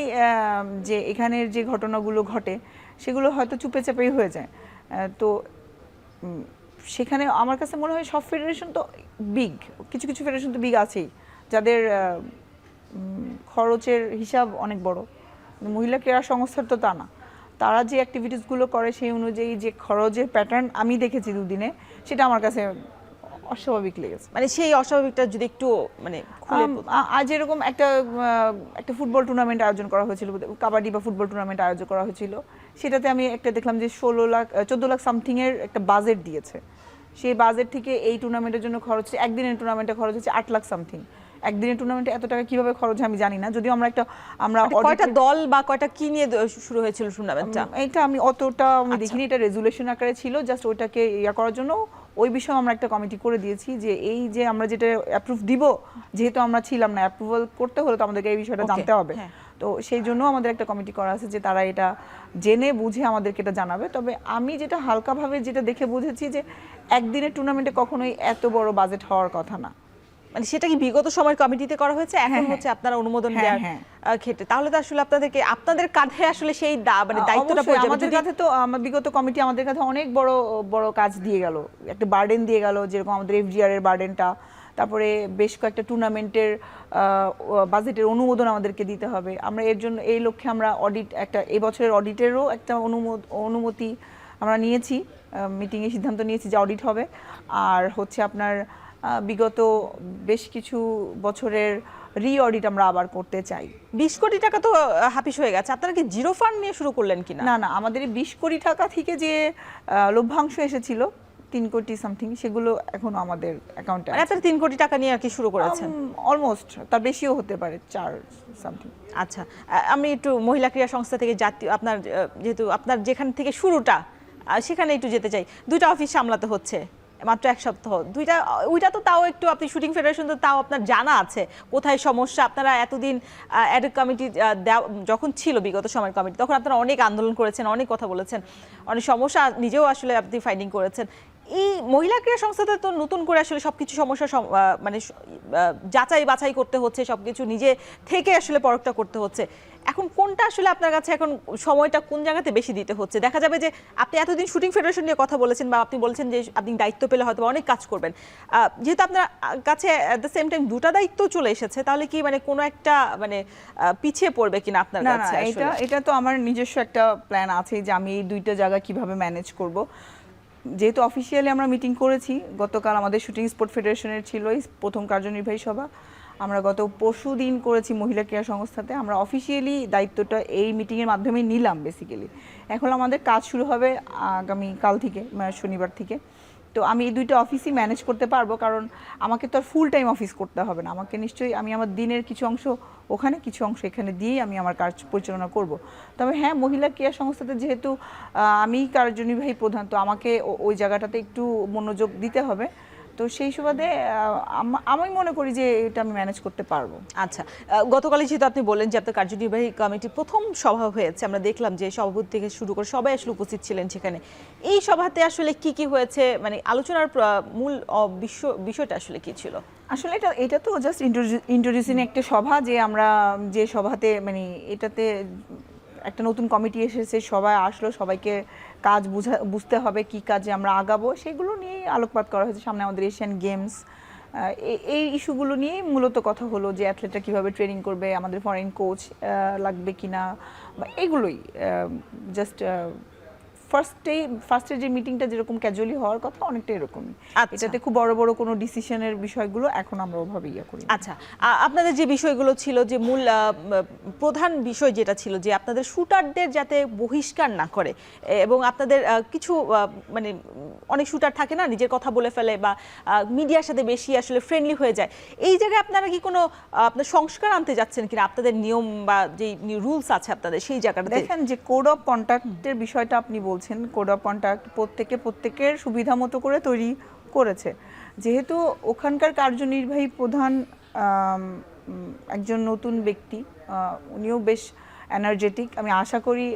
যে এখানের যে ঘটনাগুলো ঘটে সেগুলো হয়তো চুপে চাপেই হয়ে যায়। তো সেখানে আমার কাছে মনে হয় সব ফেডারেশন তো বিগ, কিছু কিছু ফেডারেশন তো বিগ আছেই যাদের খরচের হিসাব অনেক বড়। মহিলা ক্রীড়া সংস্থার তো তা না, তারা যে অ্যাক্টিভিটিসগুলো করে সেই অনুযায়ী যে খরচের প্যাটার্ন আমি দেখেছি দুদিনে, সেটা আমার কাছে অস্বাভাবিক লেগেছে। মানে সেই অস্বাভাবিকটা যদি একটু আজ এরকম একটা ফুটবল টুর্নামেন্ট আয়োজন করা হয়েছিল, কাবাডি বা ফুটবল টুর্নামেন্ট আয়োজন করা হয়েছিল, সেটাতে আমি একটা দেখলাম যে 14 লাখ সামথিং এর একটা বাজেট দিয়েছে। সেই বাজেট থেকে এই টুর্নামেন্টের জন্য খরচ, একদিনের টুর্নামেন্টে খরচ হচ্ছে 8 লাখ সামথিং। একদিনের টুর্নামেন্টে এত টাকা কিভাবে খরচ হয় আমি জানি না, যদিও আমরা কয়টা দল বা কয়টা কি নিয়ে শুরু হয়েছিল টুর্নামেন্টটা, এটা আমি অতটা দেখিনি, এটা রেজুলেশন আকারে ছিল, জাস্ট ওইটাকে করার জন্য ওই বিষয়ে আমরা একটা কমিটি করে দিয়েছি যে এই যে আমরা যেটা অ্যাপ্রুভ দিব, যেহেতু আমরা ছিলাম না, অ্যাপ্রুভাল করতে হলে তো আমাদেরকে এই বিষয়টা জানতে হবে, তো সেই জন্য আমাদের একটা কমিটি করা আছে যে তারা এটা জেনে বুঝে আমাদেরকে এটা জানাবে। তবে আমি যেটা হালকাভাবে যেটা দেখে বুঝেছি যে একদিনের টুর্নামেন্টে কখনোই এত বড় বাজেট হওয়ার কথা না। মানে সেটা কি বিগত সময়ের কমিটিতে করা হয়েছে, এখন হচ্ছে আপনারা অনুমোদন দেওয়ার ক্ষেত্রে, তাহলে তো আসলে আপনাদের কাঁধে আসলে সেই মানে দায়িত্বটা পড়ে যাবে। আমাদের কাছে তো বিগত কমিটি আমাদের কাছে অনেক বড় বড় কাজ দিয়ে গেল, একটা বার্ডেন দিয়ে গেল, যেরকম আমাদের এফডিআর এর বার্ডেনটা, তারপরে বেশ কয়েকটা টুর্নামেন্টের বাজেটের অনুমোদন আমাদেরকে দিতে হবে। আমরা এর জন্য এই লক্ষ্যে আমরা এই বছরের অডিটেরও একটা অনুমতি আমরা নিয়েছি, মিটিংয়ে সিদ্ধান্ত নিয়েছি যে অডিট হবে। আর হচ্ছে আপনার বিগত বেশ কিছু বছরের রি-অডিট আমরা আবার করতে চাই। 20 কোটি টাকা তো হাফিস হয়ে গেছে, আপনারা কি জিরো ফান্ড নিয়ে শুরু করলেন কিনা? না, আমাদের এই 20 কোটি টাকা থেকে যে লভ্যাংশ এসেছিল 3 কোটি সামথিং, সেগুলো এখনো আমাদের অ্যাকাউন্টে আছে। আপনারা 3 কোটি টাকা নিয়ে আর কি শুরু করেছেন? অলমোস্ট, তার বেশিও হতে পারে, 4 সামথিং। আচ্ছা, আমি একটু মহিলা ক্রীড়া সংস্থা থেকে আপনার যেহেতু আপনার যেখান থেকে শুরুটা সেখানে একটু যেতে চাই। দুইটা অফিস সামলাতে হচ্ছে মাত্র এক সপ্তাহ, ওইটা তো তাও একটু, আপনি শুটিং ফেডারেশন তো তাও আপনার জানা আছে কোথায় সমস্যা। আপনারা এতদিন অ্যাড কমিটি যখন ছিল বিগত সময়ের কমিটি, তখন আপনারা অনেক আন্দোলন করেছেন, অনেক কথা বলেছেন, অনেক সমস্যা নিজেও আসলে আপনি ফাইন্ডিং করেছেন। এই মহিলা ক্রীড়া সংস্থাতে তো নতুন করে আসলে সবকিছু সমস্যা মানে যাচাই বাছাই করতে হচ্ছে, সবকিছু নিজে থেকে আসলে পরখটা করতে হচ্ছে। এখন কোনটা আসলে আপনার কাছে এখন সময়টা কোন জায়গাতে বেশি দিতে হচ্ছে? দেখা যাবে যে আপনি এতদিন শুটিং ফেডারেশন নিয়ে কথা বলেছেন, বা আপনি বলেছেন যে আপনি দায়িত্ব পেলে হয়তো অনেক কাজ করবেন, যেহেতু আপনার কাছে অ্যাট দ্য সেম টাইম দুটা দায়িত্ব চলে এসেছে, তাহলে কি মানে কোনো একটা মানে পিছিয়ে পড়বে কিনা আপনার না কাছে? না, এটা তো আমার নিজস্ব একটা প্ল্যান আছে যে আমি এই দুইটা জায়গা কিভাবে ম্যানেজ করব। যেহেতু অফিসিয়ালি আমরা মিটিং করেছি, গতকাল আমাদের শুটিং স্পোর্ট ফেডারেশনের ছিল এই প্রথম কার্যনির্বাহী সভা, আমরা গত পরশু দিন করেছি মহিলা ক্রীড়া সংস্থাতে। আমরা অফিসিয়ালি দায়িত্বটা এই মিটিংয়ের মাধ্যমেই নিলাম বেসিক্যালি। এখন আমাদের কাজ শুরু হবে আগামী কাল থেকে, শনিবার থেকে। তো আমি এই দুইটা অফিসই ম্যানেজ করতে পারবো, কারণ আমাকে তো আর ফুল টাইম অফিস করতে হবে না। আমাকে নিশ্চয়ই আমি আমার দিনের কিছু অংশ ওখানে, কিছু অংশ এখানে দিয়েই আমি আমার কাজ পরিচালনা করব। তবে হ্যাঁ, মহিলা ক্রীড়া সংস্থাতে যেহেতু আমি কার্যনির্বাহী প্রধান, তো আমাকে ওই জায়গাটাতে একটু মনোযোগ দিতে হবে। তো সেই সুবাদে আমি মনে করি যে এটা আমি ম্যানেজ করতে পারবো। আচ্ছা, গতকালই যেহেতু আপনি বললেন যে আপনার কার্যনির্বাহী কমিটির প্রথম সভা হয়েছে, আমরা দেখলাম যে সভাপতি থেকে শুরু করে সবাই আসলে উপস্থিত ছিলেন সেখানে। এই সভাতে আসলে কি কি হয়েছে, মানে আলোচনার মূল বিষয়টা আসলে কি ছিল? আসলে এটা তো জাস্ট ইন্ট্রোডিউসিং একটা সভা, যে আমরা যে সভাতে মানে এটাতে একটা নতুন কমিটি এসেছে, সবাই আসলো, সবাইকে কাজ বুঝতে হবে, কি কাজে আমরা আগাবো সেগুলো নিয়েই আলোকপাত করা হয়েছে। সামনে আমাদের এশিয়ান গেমস, এই ইস্যুগুলো নিয়েই মূলত কথা হলো, যে অ্যাথলেটরা কীভাবে ট্রেনিং করবে, আমাদের ফরেন কোচ লাগবে কিনা, বা এগুলোই জাস্ট ফার্স্টে যে মিটিংটা যেরকম ক্যাজুয়ালি হওয়ার কথা, অনেকটা এরকমই। এটাতে খুব বড় বড় কোনো ডিসিশনের বিষয়গুলো এখন আমরা ওভাবে করি। আচ্ছা, আপনাদের যে বিষয়গুলো ছিল, যে মূল প্রধান বিষয় যেটা ছিল যে আপনাদের শুটারদের যাতে বহিষ্কার না করে, এবং আপনাদের কিছু মানে অনেক শুটার থাকে না, নিজের কথা বলে ফেলে বা মিডিয়ার সাথে বেশি আসলে ফ্রেন্ডলি হয়ে যায়, এই জায়গায় আপনারা কি কোনো আপনার সংস্কার আনতে যাচ্ছেন কিনা, আপনাদের নিয়ম বা যে রুলস আছে আপনাদের সেই জায়গাটা? দেখেন, যে কোড অফ কন্ডাক্টের বিষয়টা আপনি বলছেন, কোড অফ কন্ডাক্ট প্রত্যেকের সুবিধা মতো করে তৈরি করেছে। যেহেতু ওখানকার কার্যনির্বাহী প্রধান একজন নতুন ব্যক্তি, উনিও বেশ এনার্জেটিক, আমি আশা করি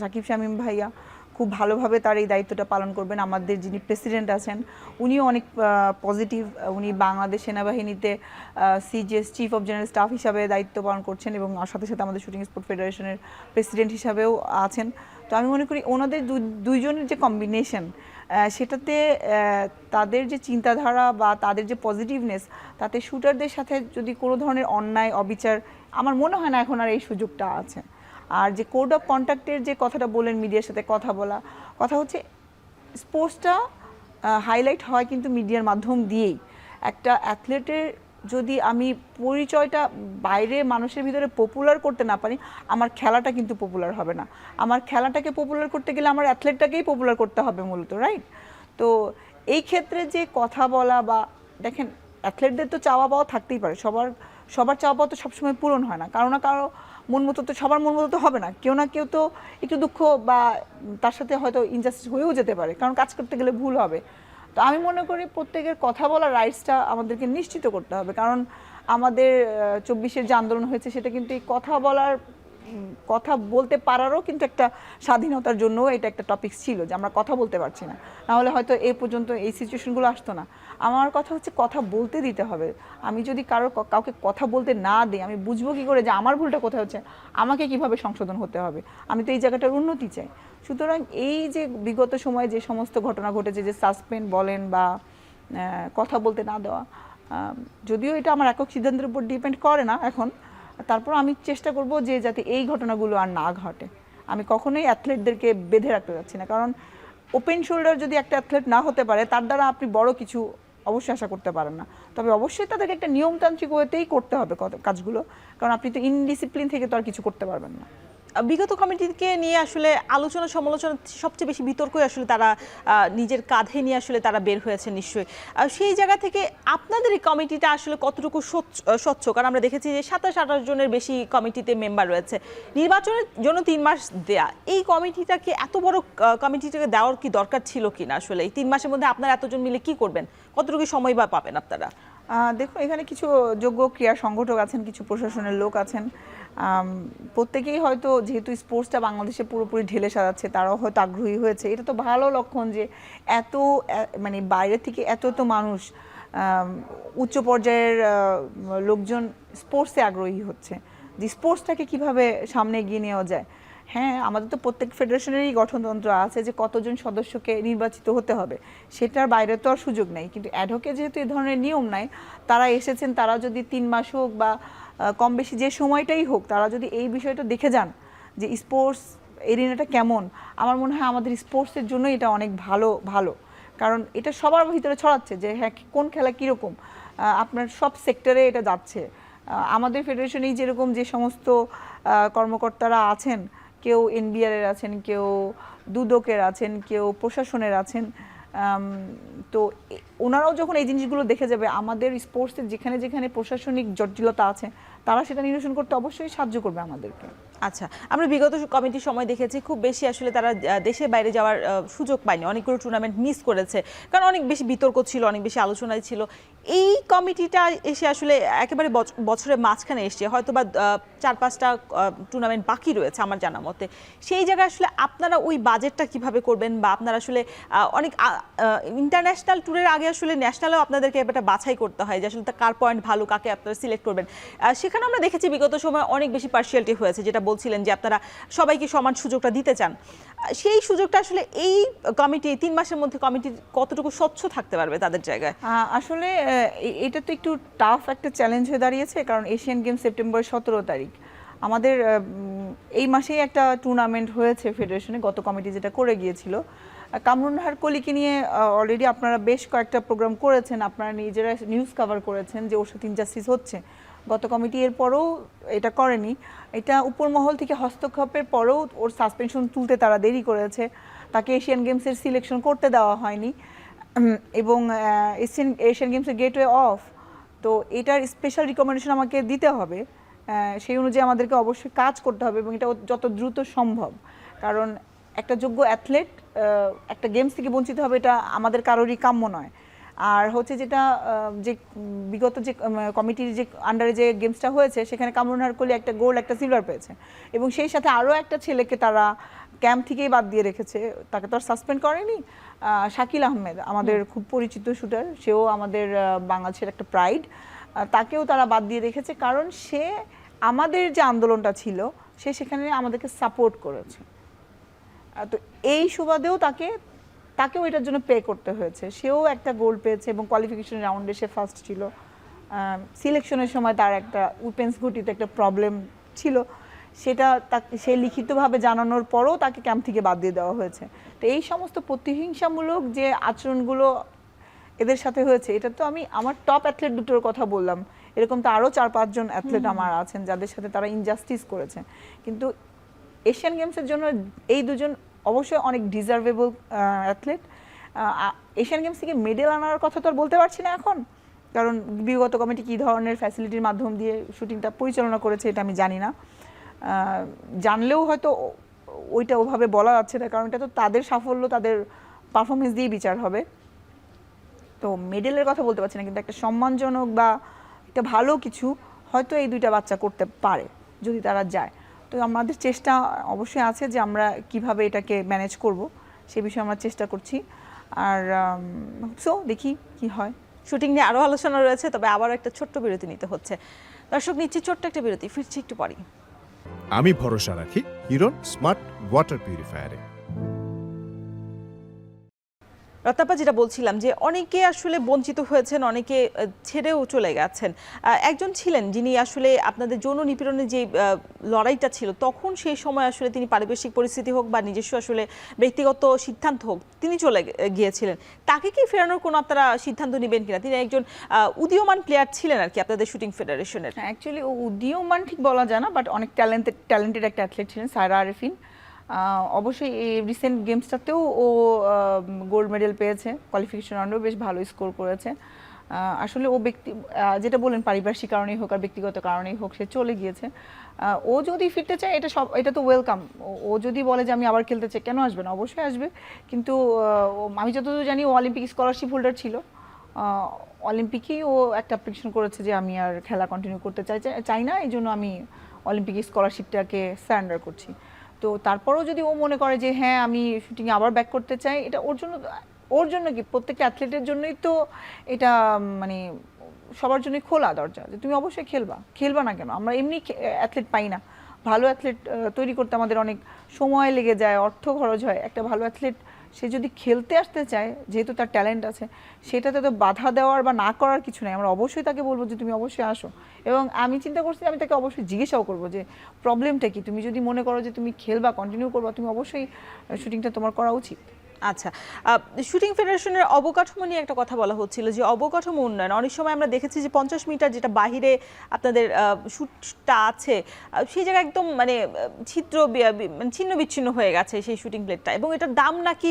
সাকিব শামীম ভাইয়া খুব ভালোভাবে তার এই দায়িত্বটা পালন করবেন। আমাদের যিনি প্রেসিডেন্ট আছেন উনিও অনেক পজিটিভ, উনি বাংলাদেশ সেনাবাহিনীতে CGS chief of general staff হিসাবে দায়িত্ব পালন করছেন, এবং সাথে সাথে আমাদের শুটিং স্পোর্ট ফেডারেশনের প্রেসিডেন্ট হিসাবেও আছেন। তো আমি মনে করি ওনাদের দুইজনের যে কম্বিনেশন, সেটাতে তাদের যে চিন্তাধারা বা তাদের যে পজিটিভনেস, তাতে শুটারদের সাথে যদি কোনো ধরনের অন্যায় অবিচার, আমার মনে হয় না এখন আর এই সুযোগটা আছে। আর যে কোড অফ কন্ডাক্টের যে কথাটা বলেন, মিডিয়ার সাথে কথা বলা, কথা হচ্ছে স্পোর্টসটা হাইলাইট হয় কিন্তু মিডিয়ার মাধ্যম দিয়েই। একটা অ্যাথলেটের যদি আমি পরিচয়টা বাইরে মানুষের ভিতরে পপুলার করতে না পারি, আমার খেলাটা কিন্তু পপুলার হবে না। আমার খেলাটাকে পপুলার করতে গেলে আমার অ্যাথলেটটাকেই পপুলার করতে হবে মূলত, রাইট? তো এই ক্ষেত্রে যে কথা বলা, বা দেখেন অ্যাথলেটদের তো চাওয়া পাওয়া থাকতেই পারে, সবার চাওয়া পাওয়া তো সবসময় পূরণ হয় না, কারো না কারো মন মতো তো, সবার মন মতো তো হবে না, কেউ না কেউ তো একটু দুঃখ বা তার সাথে হয়তো ইনজাস্টিস হয়েও যেতে পারে, কারণ কাজ করতে গেলে ভুল হবে। তো আমি মনে করি প্রত্যেকের কথা বলার রাইটসটা আমাদেরকে নিশ্চিত করতে হবে, কারণ আমাদের 24-এর যে আন্দোলন হয়েছে সেটা কিন্তু এই কথা বলতে পারারও কিন্তু একটা স্বাধীনতার জন্য এটা একটা টপিক ছিল, যে আমরা কথা বলতে পারছি না, নাহলে হয়তো এই পর্যন্ত এই সিচুয়েশনগুলো আসতো না। আমার কথা হচ্ছে কথা বলতে দিতে হবে। আমি যদি কাউকে কথা বলতে না দিই, আমি বুঝবো কী করে যে আমার ভুলটা কোথায় হচ্ছে, আমাকে কিভাবে সংশোধন হতে হবে? আমি তো এই জায়গাটার উন্নতি চাই। সুতরাং এই যে বিগত সময়ে যে সমস্ত ঘটনা ঘটেছে, যে সাসপেন্ড বলেন বা কথা বলতে না দেওয়া, যদিও এটা আমার একক সিদ্ধান্তের উপর ডিপেন্ড করে না এখন, তারপর আমি চেষ্টা করব যে যাতে এই ঘটনাগুলো আর না ঘটে। আমি কখনোই অ্যাথলেটদেরকে বেঁধে রাখতে যাচ্ছি না, কারণ ওপেন শোল্ডার যদি একটা অ্যাথলেট না হতে পারে, তার দ্বারা আপনি বড় কিছু অবশ্যই আশা করতে পারেন না। তবে অবশ্যই তাদেরকে একটা নিয়মতান্ত্রিক ওয়েতেই করতে হবে কাজগুলো, কারণ আপনি তো ইনডিসিপ্লিন থেকে তো আর কিছু করতে পারবেন না। বিগত কমিটিকে নিয়ে আসলে আলোচনা সমালোচনা সবচেয়ে বেশি বিতর্কই আসলে তারা নিজের কাঁধে নিয়ে আসলে তারা বের হয়েছে নিশ্চয়ই। সেই জায়গা থেকে আপনাদের এই কমিটিটা আসলে কতটুকু স্বচ্ছ? কারণ আমরা দেখেছি যে 27-28 জনের বেশি কমিটিতে মেম্বার রয়েছে। নির্বাচনের জন্য 3 মাস দেয়া, এই কমিটিটাকে এত বড় কমিটিটাকে দেওয়ার কি দরকার ছিল কিনা? আসলে এই 3 মাসের মধ্যে আপনারা এতজন মিলে কি করবেন? কতটুকু সময় বা পাবেন আপনারা? দেখুন, এখানে কিছু যোগ্য ক্রীড়া সংগঠক আছেন, কিছু প্রশাসনের লোক আছেন। প্রত্যেকেই হয়তো, যেহেতু স্পোর্টসটা বাংলাদেশে পুরোপুরি ঢেলে সাজাচ্ছে, তারাও হয়তো আগ্রহী হয়েছে। এটা তো ভালো লক্ষণ যে এত মানে বাইরে থেকে এত মানুষ, উচ্চ পর্যায়ের লোকজন স্পোর্টসে আগ্রহী হচ্ছে, যে স্পোর্টসটাকে কিভাবে সামনে এগিয়ে নেওয়া যায়। হ্যাঁ, আমাদের তো প্রত্যেক ফেডারেশনেরই গঠনতন্ত্র আছে যে কতজন সদস্যকে নির্বাচিত হতে হবে, সেটার বাইরে তো আর সুযোগ নেই। কিন্তু অ্যাডহকে যেহেতু এই ধরনের নিয়ম নাই, তারা এসেছেন, তারা যদি 3 মাস হোক বা কম বেশি যে সময়টাই হোক, তারা যদি এই বিষয়টা দেখে যান যে স্পোর্টস এরিনাটা কেমন, আমার মনে হয় আমাদের স্পোর্টসের জন্য এটা অনেক ভালো। কারণ এটা সবার ভিতরে ছড়াচ্ছে যে হ্যাঁ, কোন খেলা কীরকম, আপনার সব সেক্টরে এটা যাচ্ছে। আমাদের ফেডারেশনেই যেরকম যে সমস্ত কর্মকর্তারা আছেন, কেউ এনবিআরের আছেন, কেউ দুদকের আছেন, কেউ প্রশাসনের আছেন, তো ওনারাও যখন এই জিনিসগুলো দেখে যাবে, আমাদের স্পোর্টসের যেখানে যেখানে প্রশাসনিক জটিলতা আছে, তারা সেটা নিরসন করতে অবশ্যই সাহায্য করবে আমাদেরকে। আচ্ছা, আমরা বিগত কমিটির সময় দেখেছি খুব বেশি আসলে তারা দেশের বাইরে যাওয়ার সুযোগ পায়নি, অনেকগুলো টুর্নামেন্ট মিস করেছে, কারণ অনেক বেশি বিতর্ক ছিল, অনেক বেশি আলোচনায় ছিল। এই কমিটিটা এসে আসলে একেবারে বছরের মাঝখানে এসছে, হয়তো বা 4-5টা টুর্নামেন্ট বাকি রয়েছে আমার জানা মতে। সেই জায়গায় আসলে আপনারা ওই বাজেটটা কিভাবে করবেন, বা আপনারা আসলে অনেক ইন্টারন্যাশনাল ট্যুরের আগে আসলে ন্যাশনালেও আপনাদেরকে একটা বাছাই করতে হয় যে আসলে কার পয়েন্ট ভালো, কাকে আপনারা সিলেক্ট করবেন। সেখানে আমরা দেখেছি বিগত সময় অনেক বেশি পার্সিয়ালিটি হয়েছে, যেটা বলছিলেন যে আপনারা সবাইকে সমান সুযোগটা দিতে চান। সেই সুযোগটা আসলে এই কমিটি 3 মাসের মধ্যে কমিটি কতটুকু স্বচ্ছ থাকতে পারবে তাদের জায়গায়? আসলে এটা তো একটু টাফ একটা চ্যালেঞ্জ হয়ে দাঁড়িয়েছে, কারণ এশিয়ান গেমস সেপ্টেম্বর 17 তারিখ। আমাদের এই মাসেই একটা টুর্নামেন্ট হয়েছে ফেডারেশনে, গত কমিটি যেটা করে গিয়েছিল। কামরুন নাহার কলিকে নিয়ে অলরেডি আপনারা বেশ কয়েকটা প্রোগ্রাম করেছেন, আপনারা নিজেরা নিউজ কভার করেছেন যে ওর সাথে ইনজাস্টিস হচ্ছে। গত কমিটি এর পরেও এটা করেনি, এটা উপর মহল থেকে হস্তক্ষেপের পরেও ওর সাসপেনশন তুলতে তারা দেরি করেছে, তাকে এশিয়ান গেমসের সিলেকশন করতে দেওয়া হয়নি, এবং এশিয়ান গেমসের গেটওয়ে অফ। তো এটার স্পেশাল রিকমেন্ডেশন আমাকে দিতে হবে, সেই অনুযায়ী আমাদেরকে অবশ্যই কাজ করতে হবে, এবং এটা যত দ্রুত সম্ভব। কারণ একটা যোগ্য অ্যাথলেট একটা গেমস থেকে বঞ্চিত হবে, এটা আমাদের কারোরই কাম্য নয়। আর হচ্ছে যেটা যে বিগত যে কমিটির যে আন্ডারে যে গেমসটা হয়েছে, সেখানে কামরুন নাহার কলি একটা গোল্ড একটা সিলভার পেয়েছে, এবং সেই সাথে আরও একটা ছেলেকে তারা ক্যাম্প থেকেই বাদ দিয়ে রেখেছে, তাকে তো আর সাসপেন্ড করেনি। শাকিল আহমেদ আমাদের খুব পরিচিত শুটার, সেও আমাদের বাংলাদেশের একটা প্রাইড, তাকেও তারা বাদ দিয়ে রেখেছে, কারণ সে আমাদের যে আন্দোলনটা ছিল সে সেখানে আমাদেরকে সাপোর্ট করেছে। তো এই সুবাদেও তাকেও এটার জন্য পে করতে হয়েছে। সেও একটা গোল্ড পেয়েছে, এবং কোয়ালিফিকেশন রাউন্ডে সে ফার্স্ট ছিল। সিলেকশনের সময় তার একটা উইপেন্স ঘটিতে একটা প্রবলেম ছিল, সেটা সে লিখিতভাবে জানানোর পরও তাকে ক্যাম্প থেকে বাদ দিয়ে দেওয়া হয়েছে। তো এই সমস্ত প্রতিহিংসামূলক যে আচরণগুলো এদের সাথে হয়েছে, এটা তো আমি আমার টপ অ্যাথলেট দুটোর কথা বললাম, এরকম তো আরও 4-5 জন অ্যাথলেট আমার আছেন যাদের সাথে তারা ইনজাস্টিস করেছে। কিন্তু এশিয়ান গেমসের জন্য এই দুজন অবশ্যই অনেক ডিজার্ভেবল অ্যাথলেট। এশিয়ান গেমস থেকে মেডেল আনার কথা তো আর বলতে পারছি না এখন, কারণ বিগত কমিটি কী ধরনের ফ্যাসিলিটির মাধ্যম দিয়ে শুটিংটা পরিচালনা করেছে এটা আমি জানি না, জানলেও হয়তো ওইটা ওভাবে বলা যাচ্ছে না, কারণ এটা তো তাদের সাফল্য, তাদের পারফরমেন্স দিয়ে বিচার হবে। তো মেডেলের কথা বলতে পারছি না, কিন্তু একটা সম্মানজনক বা একটা ভালো কিছু হয়তো এই দুইটা বাচ্চা করতে পারে যদি তারা যায়। তো আমাদের চেষ্টা অবশ্যই আছে যে আমরা কিভাবে এটাকে ম্যানেজ করব, সে বিষয়ে আমরা চেষ্টা করছি। আর সো দেখি কি হয়। শুটিং নিয়ে আরও আলোচনা রয়েছে, তবে আবারও একটা ছোট্ট বিরতি নিতে হচ্ছে। দর্শক, নিচ্ছি ছোট্ট একটা বিরতি, ফিরছি একটু পরেই। আমি ভরসা রাখি হিরন স্মার্ট ওয়াটার পিউরিফায়ারে। রত্নাপা, যেটা বলছিলাম যে অনেকে আসলে বঞ্চিত হয়েছেন, অনেকে ছেড়েও চলে গেছেন। একজন ছিলেন যিনি আসলে আপনাদের যৌন নিপীড়নের যে লড়াইটা ছিল তখন সেই সময় আসলে তিনি পারিপার্শ্বিক পরিস্থিতি হোক বা নিজস্ব আসলে ব্যক্তিগত সিদ্ধান্ত হোক তিনি চলে গিয়েছিলেন। তাকে কি ফেরানোর কোনো আপনারা সিদ্ধান্ত নেবেন কিনা? তিনি একজন উদীয়মান প্লেয়ার ছিলেন আর কি আপনাদের শুটিং ফেডারেশনের। অ্যাকচুয়ালি ও উদীয়মান ঠিক বলা যায় না, বাট অনেক ট্যালেন্টেড একটা অ্যাথলেট ছিলেন সায়রা আরেফিন। অবশ্যই এই রিসেন্ট গেমসটাতেও ও গোল্ড মেডেল পেয়েছে, কোয়ালিফিকেশন রাউন্ডেও বেশ ভালো স্কোর করেছে। আসলে ও যেটা বলেন পারিপার্শ্বিক কারণেই হোক আর ব্যক্তিগত কারণেই হোক সে চলে গিয়েছে। ও যদি ফিরতে চায় এটা তো ওয়েলকাম। ও যদি বলে যে আমি আবার খেলতে চাই, কেন আসবে না? অবশ্যই আসবে। কিন্তু আমি যতদূর জানি ও অলিম্পিক স্কলারশিপ হোল্ডার ছিল, অলিম্পিকেই ও একটা অ্যাপ্লিকেশন করেছে যে আমি আর খেলা কন্টিনিউ করতে চাই না, এই জন্য আমি অলিম্পিক স্কলারশিপটাকে সারেন্ডার করছি। তো তারপরেও যদি ও মনে করে যে হ্যাঁ আমি শুটিংয়ে আবার ব্যাক করতে চাই, এটা ওর জন্য কি প্রত্যেকটা অ্যাথলেটের জন্যই তো এটা মানে সবার জন্যই খোলা দরজা যে তুমি অবশ্যই খেলবা না কেন? আমরা এমনি অ্যাথলেট পাই না। ভালো অ্যাথলেট তৈরি করতে আমাদের অনেক সময় লেগে যায়, অর্থ খরচ হয়। একটা ভালো অ্যাথলেট সে যদি খেলতে আসতে চায়, যেহেতু তার ট্যালেন্ট আছে, সেটাতে তো বাধা দেওয়ার বা না করার কিছু নাই। আমরা অবশ্যই তাকে বলবো যে তুমি অবশ্যই আসো। এবং আমি চিন্তা করছি আমি তাকে অবশ্যই জিজ্ঞাসাও করবো যে প্রবলেমটা কি। তুমি যদি মনে করো যে তুমি খেলবা, কন্টিনিউ করবা, তুমি অবশ্যই শুটিংটা তোমার করা উচিত। আচ্ছা, শুটিং ফেডারেশনের অবকাঠামো নিয়ে একটা কথা বলা হচ্ছিল যে অবকাঠামো উন্নয়ন। অনেক সময় আমরা দেখেছি যে 50 মিটার যেটা বাহিরে আপনাদের শুটটা আছে সেই জায়গায় একদম মানে ছিন্ন বিচ্ছিন্ন হয়ে গেছে সেই শুটিং প্লেটটা, এবং এটার দাম নাকি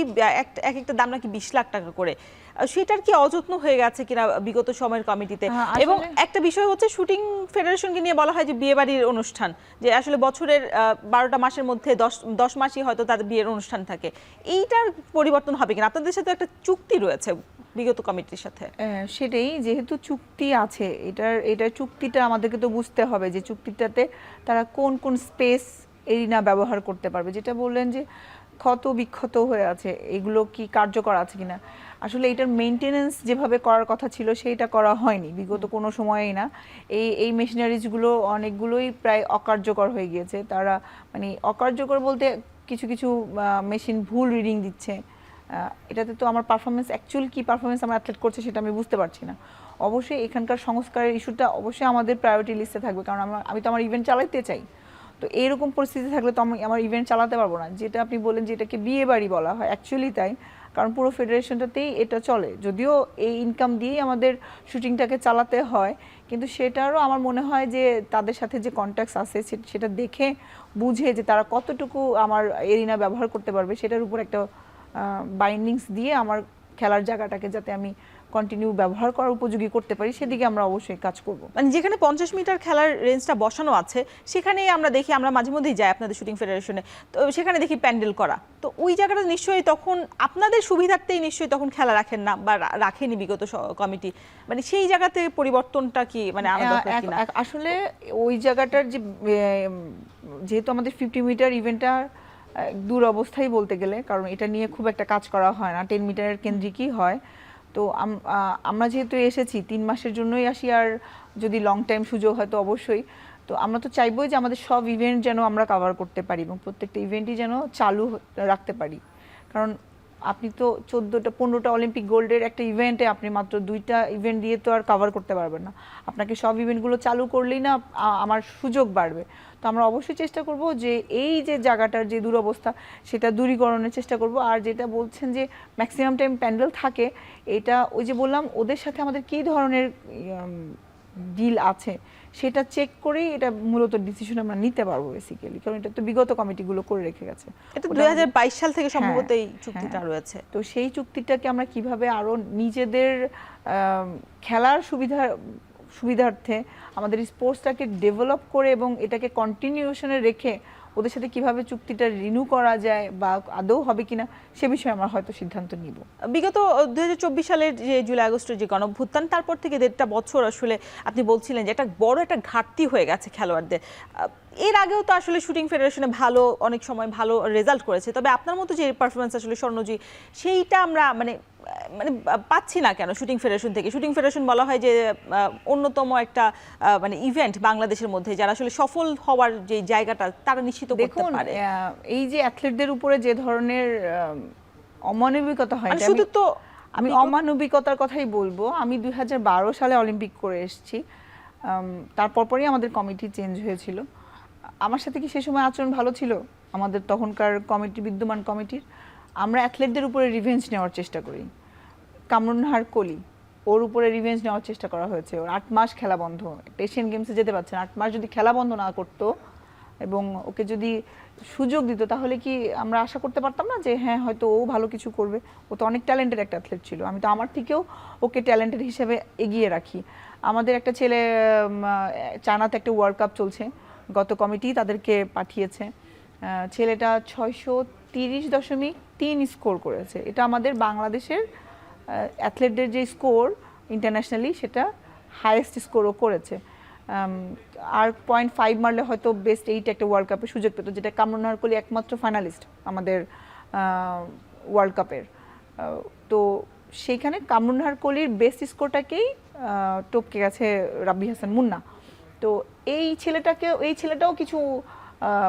একটা দাম নাকি 20 লাখ টাকা করে। সেটার কি অযত্ন হয়ে গেছে কিনা বিগত সময়ের কমিটিতে? এবং একটা বিষয় হচ্ছে শুটিং ফেডারেশনকে নিয়ে বলা হয় যে বিয়ে বাড়ির অনুষ্ঠান, যে আসলে বছরের 12টা মাসের মধ্যে 10 মাসই হয়তো তাদের বিয়ের অনুষ্ঠান থাকে। এইটার পরিবর্তন হবে কিনা? আপনাদের সাথে একটা চুক্তি রয়েছে বিগত কমিটির সাথে। সেটাই, যেহেতু চুক্তি আছে, এটার চুক্তিটা আমাদেরকে তো বুঝতে হবে যে চুক্তিটাতে তারা কোন কোন স্পেস এরিনা ব্যবহার করতে পারবে। যেটা বললেন যে ক্ষত বিক্ষত হয়ে আছে, এগুলো কি কার্যকর আছে কিনা। আসলে এটার মেনটেনেন্স যেভাবে করার কথা ছিল সেইটা করা হয়নি বিগত কোনো সময়েই না। এই মেশিনারিজগুলো অনেকগুলোই প্রায় অকার্যকর হয়ে গিয়েছে। তারা মানে অকার্যকর বলতে কিছু কিছু মেশিন ভুল রিডিং দিচ্ছে। এটাতে তো আমার পারফরমেন্স, অ্যাকচুয়াল কি পারফরমেন্স আমার অ্যাথলেট করছে সেটা আমি বুঝতে পারছি না। অবশ্যই এখানকার সংস্কারের ইস্যুটা অবশ্যই আমাদের প্রায়োরিটি লিস্টে থাকবে, কারণ আমি তো আমার ইভেন্ট চালাতে চাই। তো এরকম পরিস্থিতি থাকলে তো আমি আমার ইভেন্ট চালাতে পারবো না। যেটা আপনি বলেন যে এটাকে বিয়ে বাড়ি বলা হয়, অ্যাকচুয়ালি তাই, কারণ পুরো ফেডারেশনটাতেই এটা চলে। যদিও এই ইনকাম দিয়েই আমাদের শুটিংটাকে চালাতে হয়, কিন্তু সেটারও আমার মনে হয় যে তাদের সাথে যে কন্ট্যাক্টস আছে সেটা দেখে বুঝে যে তারা কতটুকু আমার এরিনা ব্যবহার করতে পারবে, সেটার উপর একটা বাইন্ডিংস দিয়ে আমার খেলার জায়গাটাকে যাতে আমি কন্টিনিউ ব্যবহার করার উপযোগী করতে পারি, সেদিকে আমরা অবশ্যই কাজ করব। মানে যেখানে 50 মিটার খেলার রেঞ্জটা বসানো আছে সেখানেই আমরা দেখি, আমরা মাঝে মধ্যেই যাই আপনাদের শুটিং ফেডারেশনে, তো সেখানে দেখি প্যান্ডেল করা। তো ওই জায়গাটা নিশ্চয়ই তখন আপনাদের সুবিধার্থেই নিশ্চয়ই তখন খেলা রাখেন না বা রাখেনি বিগত কমিটি। মানে সেই জায়গাতে পরিবর্তনটা কি মানে আনা দরকার কিনা? আসলে ওই জায়গাটার যেহেতু আমাদের 50 মিটার ইভেন্টটা দূর অবস্থায় বলতে গেলে, কারণ এটা নিয়ে খুব একটা কাজ করা হয় না, 10 মিটারের কেন্দ্রিকই হয়। তো আমরা যেহেতু এসেছি 3 মাসের জন্যই আসি, আর যদি লং টাইম সুযোগ হয় তো অবশ্যই। তো আমরা তো চাইবই যে আমাদের সব ইভেন্ট যেন আমরা কভার করতে পারি এবং প্রত্যেকটা ইভেন্টই যেন চালু রাখতে পারি। কারণ আপনি তো 14টা-15টা অলিম্পিক গোল্ডের একটা ইভেন্টে আপনি মাত্র 2টা ইভেন্ট দিয়ে তো আর কভার করতে পারবেন না। আপনাকে সব ইভেন্টগুলো চালু করলেই না আমার সুযোগ বাড়বে। তো আমরা অবশ্যই চেষ্টা করব যে এই যে জায়গাটার যে দুরবস্থা সেটা দূরীকরণের চেষ্টা করব। আর যেটা বলছেন যে ম্যাক্সিমাম টাইম প্যান্ডেল থাকে, এটা ওই যে বললাম ওদের সাথে আমাদের কী ধরনের ডিল আছে সেটা চেক করেই এটা মূলত ডিসিশন আমরা নিতে পারবো বেসিক্যালি, কারণ এটা তো বিগত কমিটিগুলো করে রেখে গেছে। এটা 2022 সাল থেকে সম্ভবত এই চুক্তিটা রয়েছে। তো সেই চুক্তিটাকে আমরা কিভাবে আরো নিজেদের খেলার সুবিধার্থে আমাদের স্পোর্টসটাকে ডেভেলপ করে এবং এটাকে কন্টিনিউশনে রেখে ওদের সাথে কিভাবে চুক্তিটা রিনিউ করা যায় বা আদৌ হবে কিনা সে বিষয়ে আমরা হয়তো সিদ্ধান্ত নিব। বিগত 2024 সালের যে জুলাই আগস্টের যে গণঅভ্যুত্থান, তারপর থেকে 1.5 বছর আসলে আপনি বলছিলেন যে একটা বড় একটা ঘাটতি হয়ে গেছে খেলোয়াড়দের। এর আগেও তো আসলে শুটিং ফেডারেশনে অনেক সময় ভালো রেজাল্ট করেছে, তবে আপনার মতো যে পারফরমেন্স আসলে স্বর্ণজয়ী সেইটা আমরা মানে পাচ্ছি না কেন শুটিং ফেডারেশন থেকে? শুটিং ফেডারেশন বলা হয় যে অন্যতম একটা মানে ইভেন্ট বাংলাদেশের মধ্যে যারা আসলে সফল হওয়ার যে জায়গাটা তারা নিশ্চিত করতে পারে। এই যে অ্যাথলেটদের উপরে যে ধরনের অমানবিকতা হয় মানে শুধু তো আমি অমানবিকতার কথাই বলবো। আমি 2012 সালে অলিম্পিক করে এসেছি, তারপর পরই আমাদের কমিটি চেঞ্জ হয়েছিল। আমার সাথে কি সেই সময় আচরণ ভালো ছিল আমাদের তখনকার বিদ্যমান কমিটির? আমরা অ্যাথলেটদের উপরে রিভেঞ্জ নেওয়ার চেষ্টা করি। কামরুন্নাহার কলি, ওর উপরে রিভেঞ্জ নেওয়ার চেষ্টা করা হয়েছে। ওর 8 মাস খেলা বন্ধ, এশিয়ান গেমসে যেতে পারছে না। 8 মাস যদি খেলা বন্ধ না করতো এবং ওকে যদি সুযোগ দিত, তাহলে কি আমরা আশা করতে পারতাম না যে হ্যাঁ হয়তো ও ভালো কিছু করবে? ও তো অনেক ট্যালেন্টেড একটা অ্যাথলেট ছিল। আমি তো আমার থেকেও ওকে ট্যালেন্টেড হিসেবে এগিয়ে রাখি। আমাদের একটা ছেলে চায়নাতে একটা ওয়ার্ল্ড কাপ চলছে, গত কমিটি তাদেরকে পাঠিয়েছে। ছেলেটা 630.3 স্কোর করেছে। এটা আমাদের বাংলাদেশের অ্যাথলেটদের যে স্কোর ইন্টারন্যাশনালি, সেটা হাইয়েস্ট স্কোরও করেছে। আর 0.5 মারলে হয়তো বেস্ট 8 একটা ওয়ার্ল্ড কাপের সুযোগ পেত, যেটা কামরুন্নাহার কলি একমাত্র ফাইনালিস্ট আমাদের ওয়ার্ল্ড কাপের। তো সেইখানে কামরুন্নাহার কলির বেস্ট স্কোরটাকেই টপকে গেছে রাব্বি হাসান মুন্না। তো এই ছেলেটাও কিছু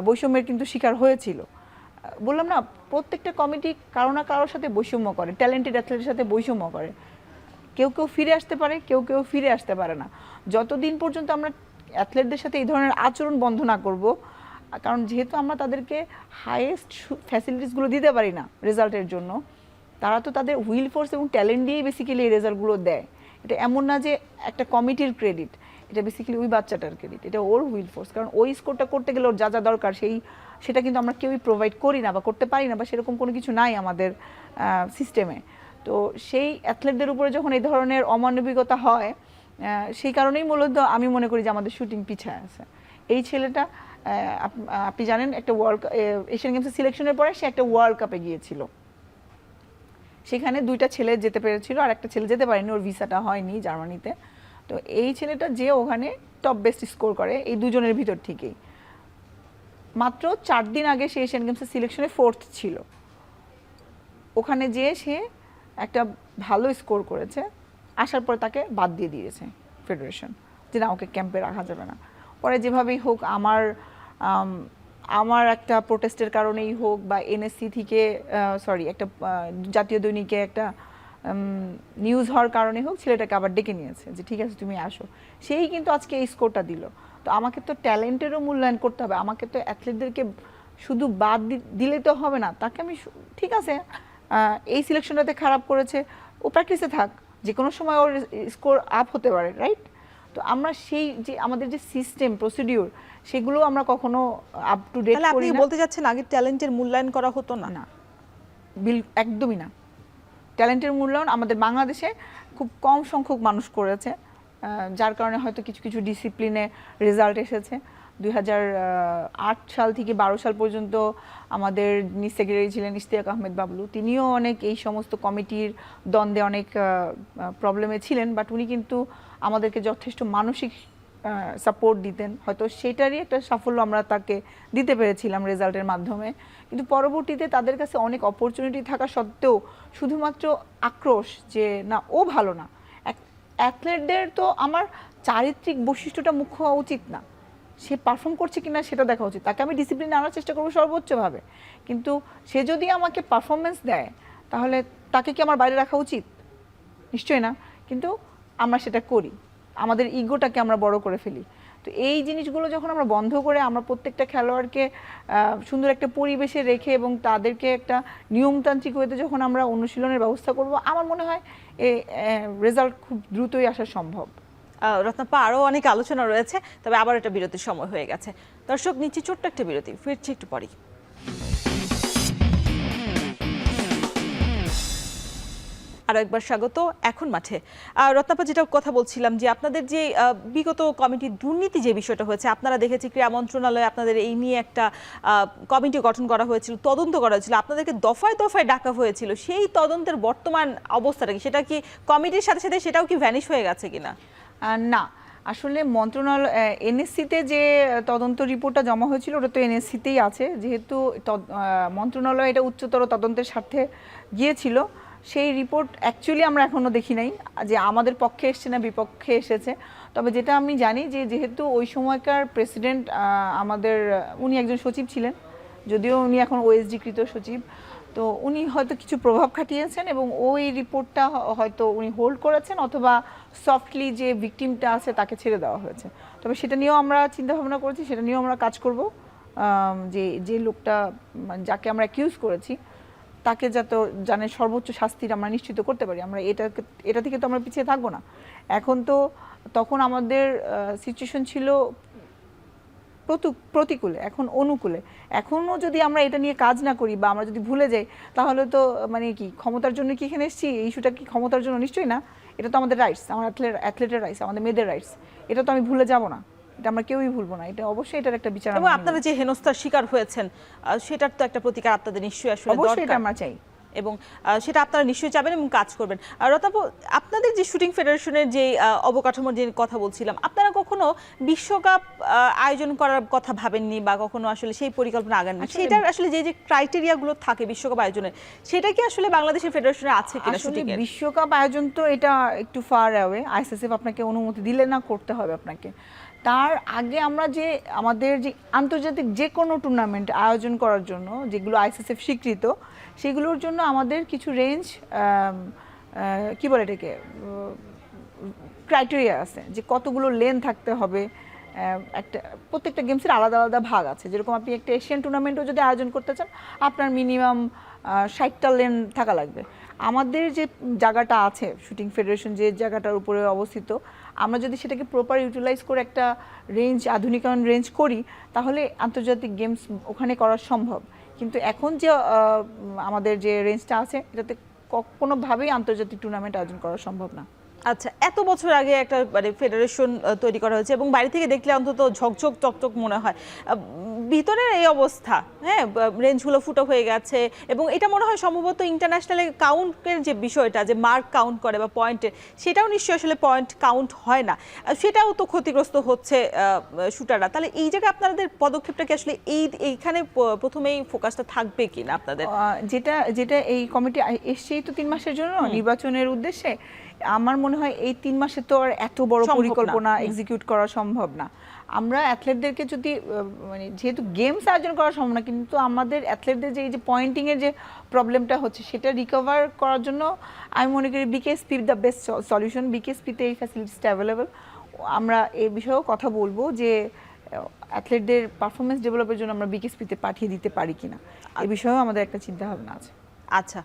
বৈষম্যের কিন্তু শিকার হয়েছিল। বললাম না, প্রত্যেকটা কমিটি কারো না কারোর সাথে বৈষম্য করে, ট্যালেন্টেড অ্যাথলেটের সাথে বৈষম্য করে। কেউ ফিরে আসতে পারে, কেউ ফিরে আসতে পারে না। যতদিন পর্যন্ত আমরা অ্যাথলেটদের সাথে এই ধরনের আচরণ বন্ধ না করব, কারণ যেহেতু আমরা তাদেরকে হাইয়েস্ট ফ্যাসিলিটিসগুলো দিতে পারি না রেজাল্টের জন্য, তারা তো তাদের হুইল ফোর্স এবং ট্যালেন্ট দিয়েই বেসিক্যালি এই রেজাল্টগুলো দেয়। এটা এমন না যে একটা কমিটির ক্রেডিট, এটা বেসিক্যালি ওই বাচ্চাটার ক্রেডিট, এটা ওর হুইল ফোর্স। কারণ ওই স্কোরটা করতে গেলে ওর যা যা দরকার সেটা কিন্তু আমরা কেউই প্রোভাইড করি না বা করতে পারি না, বা সেরকম কোনো কিছু নাই আমাদের সিস্টেমে। তো সেই অ্যাথলেটদের উপরে যখন এই ধরনের অমানবিকতা হয়, সেই কারণেই মূলত আমি মনে করি যে আমাদের শুটিং পিছায় আছে। এই ছেলেটা আপনি জানেন, একটা এশিয়ান গেমসের সিলেকশনের পরে সে একটা ওয়ার্ল্ড কাপে গিয়েছিল। সেখানে 2টা ছেলে যেতে পেরেছিল, আর একটা ছেলে যেতে পারেনি, ওর ভিসাটা হয়নি জার্মানিতে। তো এই ছেলেটা যে ওখানে টপ বেস্ট স্কোর করে এই দুজনের ভিতর থেকেই, মাত্র 4 দিন আগে সে এশিয়ান গেমসের সিলেকশনে 4th ছিল। ওখানে যেয়ে সে একটা ভালো স্কোর করেছে, আসার পর তাকে বাদ দিয়ে দিয়েছে ফেডারেশন, যে না, ওকে ক্যাম্পে রাখা যাবে না। পরে যেভাবেই হোক, আমার একটা প্রোটেস্টের কারণেই হোক বা এনএসসি থেকে একটা জাতীয় দৈনিকে একটা নিউজ হওয়ার কারণে হোক, ছেলেটাকে আবার ডেকে নিয়েছে যে ঠিক আছে তুমি আসো। সেই কিন্তু আজকে এই স্কোরটা দিল। তো আমাকে তো ট্যালেন্টেরও মূল্যায়ন করতে হবে, আমাকে তো অ্যাথলেটদেরকে শুধু বাদ দিলে তো হবে না। তাকে আমি ঠিক আছে, এই সিলেকশনটাতে খারাপ করেছে, ও প্র্যাকটিসে থাক, যে কোনো সময় ওর স্কোর আপ হতে পারে, রাইট? তো আমরা সেই যে আমাদের যে সিস্টেম প্রসিডিউর, সেগুলো আমরা কখনো আপ টু ডেট করি না। আপনি বলতে যাচ্ছেন আগে ট্যালেন্টের মূল্যায়ন করা হতো না? না, একদমই না। ট্যালেন্টের মূল্যায়ন আমাদের বাংলাদেশে খুব কম সংখ্যক মানুষ করেছে, যার কারণে হয়তো কিছু কিছু ডিসিপ্লিনে রেজাল্ট এসেছে। 2008 সাল থেকে 12 সাল পর্যন্ত আমাদের যিনি সেক্রেটারি ছিলেন ইশতিয়াক আহমেদ বাবলু, তিনিও অনেক এই সমস্ত কমিটির দ্বন্দ্বে অনেক প্রবলেমে ছিলেন, বাট উনি কিন্তু আমাদেরকে যথেষ্ট মানসিক সাপোর্ট দিতেন। হয়তো সেটারই একটা সাফল্য আমরা তাকে দিতে পেরেছিলাম রেজাল্টের মাধ্যমে। কিন্তু পরবর্তীতে তাদের কাছে অনেক অপরচুনিটি থাকা সত্ত্বেও শুধুমাত্র আক্রোশ যে না, ও ভালো না। অ্যাথলেটদের তো আমার চারিত্রিক বৈশিষ্ট্যটা মুখ্য হওয়া উচিত না, সে পারফর্ম করছে কিনা সেটা দেখা উচিত। তাকে আমি ডিসিপ্লিনে আনার চেষ্টা করবো সর্বোচ্চভাবে, কিন্তু সে যদি আমাকে পারফরমেন্স দেয়, তাহলে তাকে কি আমার বাইরে রাখা উচিত? নিশ্চয়ই না। কিন্তু আমরা সেটা করি, আমাদের ইগোটাকে আমরা বড় করে ফেলি। তো এই জিনিসগুলো যখন আমরা বন্ধ করে আমরা প্রত্যেকটা খেলোয়াড়কে সুন্দর একটা পরিবেশে রেখে এবং তাদেরকে একটা নিয়মতান্ত্রিক ওয়েতে যখন আমরা অনুশীলনের ব্যবস্থা করব, আমার মনে হয় এই রেজাল্ট খুব দ্রুতই আসা সম্ভব। রত্নাপ্পা, আরও অনেক আলোচনা রয়েছে, তবে আবার একটা বিরতির সময় হয়ে গেছে। দর্শক, নিচ্ছি ছোট্ট একটা বিরতি, ফিরছি একটু পরেই। আরও একবার স্বাগত এখন মাঠে। রত্নাপ্পা, যেটা কথা বলছিলাম যে আপনাদের যে বিগত কমিটির দুর্নীতি যে বিষয়টা হয়েছে, আপনারা দেখেছি ক্রীড়া মন্ত্রণালয়ে আপনাদের এই নিয়ে একটা কমিটি গঠন করা হয়েছিল, তদন্ত করা হয়েছিল, আপনাদেরকে দফায় দফায় ডাকা হয়েছিল। সেই তদন্তের বর্তমান অবস্থাটা কি? সেটা কি কমিটির সাথে সাথে সেটাও কি ভ্যানিশ হয়ে গেছে কিনা? না, আসলে মন্ত্রণালয় এনএসসিতে যে তদন্ত রিপোর্টটা জমা হয়েছিল ওটা তো এনএসসিতেই আছে। যেহেতু মন্ত্রণালয় এটা উচ্চতর তদন্তের স্বার্থে গিয়েছিল, সেই রিপোর্ট অ্যাকচুয়ালি আমরা এখনও দেখি নাই যে আমাদের পক্ষে এসছে না বিপক্ষে এসেছে। তবে যেটা আমি জানি যে যেহেতু ওই সময়কার প্রেসিডেন্ট উনি একজন সচিব ছিলেন, যদিও উনি এখন ওএসডি কৃত সচিব, তো উনি হয়তো কিছু প্রভাব খাটিয়েছেন এবং ওই রিপোর্টটা হয়তো উনি হোল্ড করেছেন, অথবা সফটলি যে ভিকটিমটা আছে তাকে ছেড়ে দেওয়া হয়েছে। তবে সেটা নিয়েও আমরা চিন্তা ভাবনা করেছি, সেটা নিয়েও আমরা কাজ করব, যে লোকটা যাকে আমরা অ্যাকিউজ করেছি তাকে জানে সর্বোচ্চ শাস্তির আমরা নিশ্চিত করতে পারি। আমরা এটা থেকে তো আমরা পিছিয়ে থাকবো না। এখন তো তখন আমাদের সিচুয়েশন ছিল প্রতিকূলে, এখন অনুকূলে। এখনও যদি আমরা এটা নিয়ে কাজ না করি বা আমরা যদি ভুলে যাই, তাহলে তো মানে কি ক্ষমতার জন্য কি এখানে এসেছি? এই ইস্যুটা কি ক্ষমতার জন্য? নিশ্চয়ই না। এটা তো আমাদের রাইটস, আমার অ্যাথলেটের রাইটস, আমাদের মেয়েদের রাইটস। এটা তো আমি ভুলে যাব না, এটা আমরা কেউই ভুলবো না। এটা অবশ্যই এটার একটা বিচার। এবং আপনারা যে হেনস্থার শিকার হয়েছেন সেটার তো একটা প্রতিকার আপনাদের নিশ্চয়ই আসলে অবশ্যই এটা দরকার আমরা চাই, এবং সেটা আপনারা নিশ্চয়ই চাবেন এবং কাজ করবেন। রতাপু, আপনাদের যে শুটিং ফেডারেশনের যে অবকাঠামোর যে কথা বলছিলাম, আপনারা কখনো বিশ্বকাপ আয়োজন করার কথা ভাবেননি বা কখনো আসলে সেই পরিকল্পনা আগাননি? সেটার আসলে যে ক্রাইটেরিয়াগুলো থাকে বিশ্বকাপ আয়োজনের, সেটা কি আসলে বাংলাদেশের ফেডারেশনে আছে কিনা? আসলে বিশ্বকাপ আয়োজন তো এটা একটু ফার অ্যাওয়ে। আইসিসিএফ আপনাকে অনুমতি দিলে না করতে হবে আপনাকে। তার আগে আমরা আমাদের যে আন্তর্জাতিক যে কোনো টুর্নামেন্ট আয়োজন করার জন্য যেগুলো আইসিসিএফ স্বীকৃত, সেগুলোর জন্য আমাদের কিছু রেঞ্জ কি বলে এটাকে ক্রাইটেরিয়া আছে, যে কতগুলো লেন থাকতে হবে। প্রত্যেকটা গেমসের আলাদা আলাদা ভাগ আছে। যেরকম আপনি একটা এশিয়ান টুর্নামেন্টও যদি আয়োজন করতে চান, আপনার মিনিমাম 60টা লেন থাকা লাগবে। আমাদের যে জায়গাটা আছে, শুটিং ফেডারেশন যে জায়গাটার উপরে অবস্থিত, আমরা যদি সেটাকে প্রপার ইউটিলাইজ করে একটা রেঞ্জ, আধুনিকায়ন রেঞ্জ করি, তাহলে আন্তর্জাতিক গেমস ওখানে করা সম্ভব। কিন্তু এখন যে আমাদের যে রেঞ্জটা আছে, এটাতে কোনোভাবেই আন্তর্জাতিক টুর্নামেন্ট আয়োজন করা সম্ভব না। আচ্ছা, এত বছর আগে একটা মানে ফেডারেশন তৈরি করা হয়েছে এবং বাইরে থেকে দেখলে অন্তত ঝকঝক চকচক মনে হয়, ভিতরের এই অবস্থা, হ্যাঁ, রেঞ্জগুলো ফুটো হয়ে গেছে এবং এটা মনে হয় সম্ভবত ইন্টারন্যাশনালে কাউন্টের যে বিষয়টা, যে মার্ক কাউন্ট করে বা পয়েন্টের, সেটাও নিশ্চয়ই আসলে পয়েন্ট কাউন্ট হয় না, সেটাও তো ক্ষতিগ্রস্ত হচ্ছে শুটাররা। তাহলে এই জায়গায় আপনাদের পদক্ষেপটা কি আসলে এইখানে প্রথমেই ফোকাসটা থাকবে কিনা আপনাদের? যেটা এই কমিটি এসছেই তো 3 মাসের জন্য নির্বাচনের উদ্দেশ্যে। আমার মনে হয় এই 3 মাসে তো আর এত বড় পরিকল্পনা এক্সিকিউট করা সম্ভব না। আমরা অ্যাথলেটদেরকে যদি মানে যেহেতু গেমস আয়োজন করা সম্ভব না, কিন্তু আমাদের অ্যাথলেটদের যে এই যে পয়েন্টিংয়ের যে প্রবলেমটা হচ্ছে, সেটা রিকভার করার জন্য আমি মনে করি বিকেএসপি দ্য বেস্ট সলিউশন। বিকেএসপিতে এই ফ্যাসিলিটিসটা অ্যাভেলেবল। আমরা এই বিষয়েও কথা বলবো যে অ্যাথলেটদের পারফরমেন্স ডেভেলপের জন্য আমরা বিকেএসপিতে পাঠিয়ে দিতে পারি কিনা, এই বিষয়েও আমাদের একটা চিন্তা ভাবনা আছে। আচ্ছা,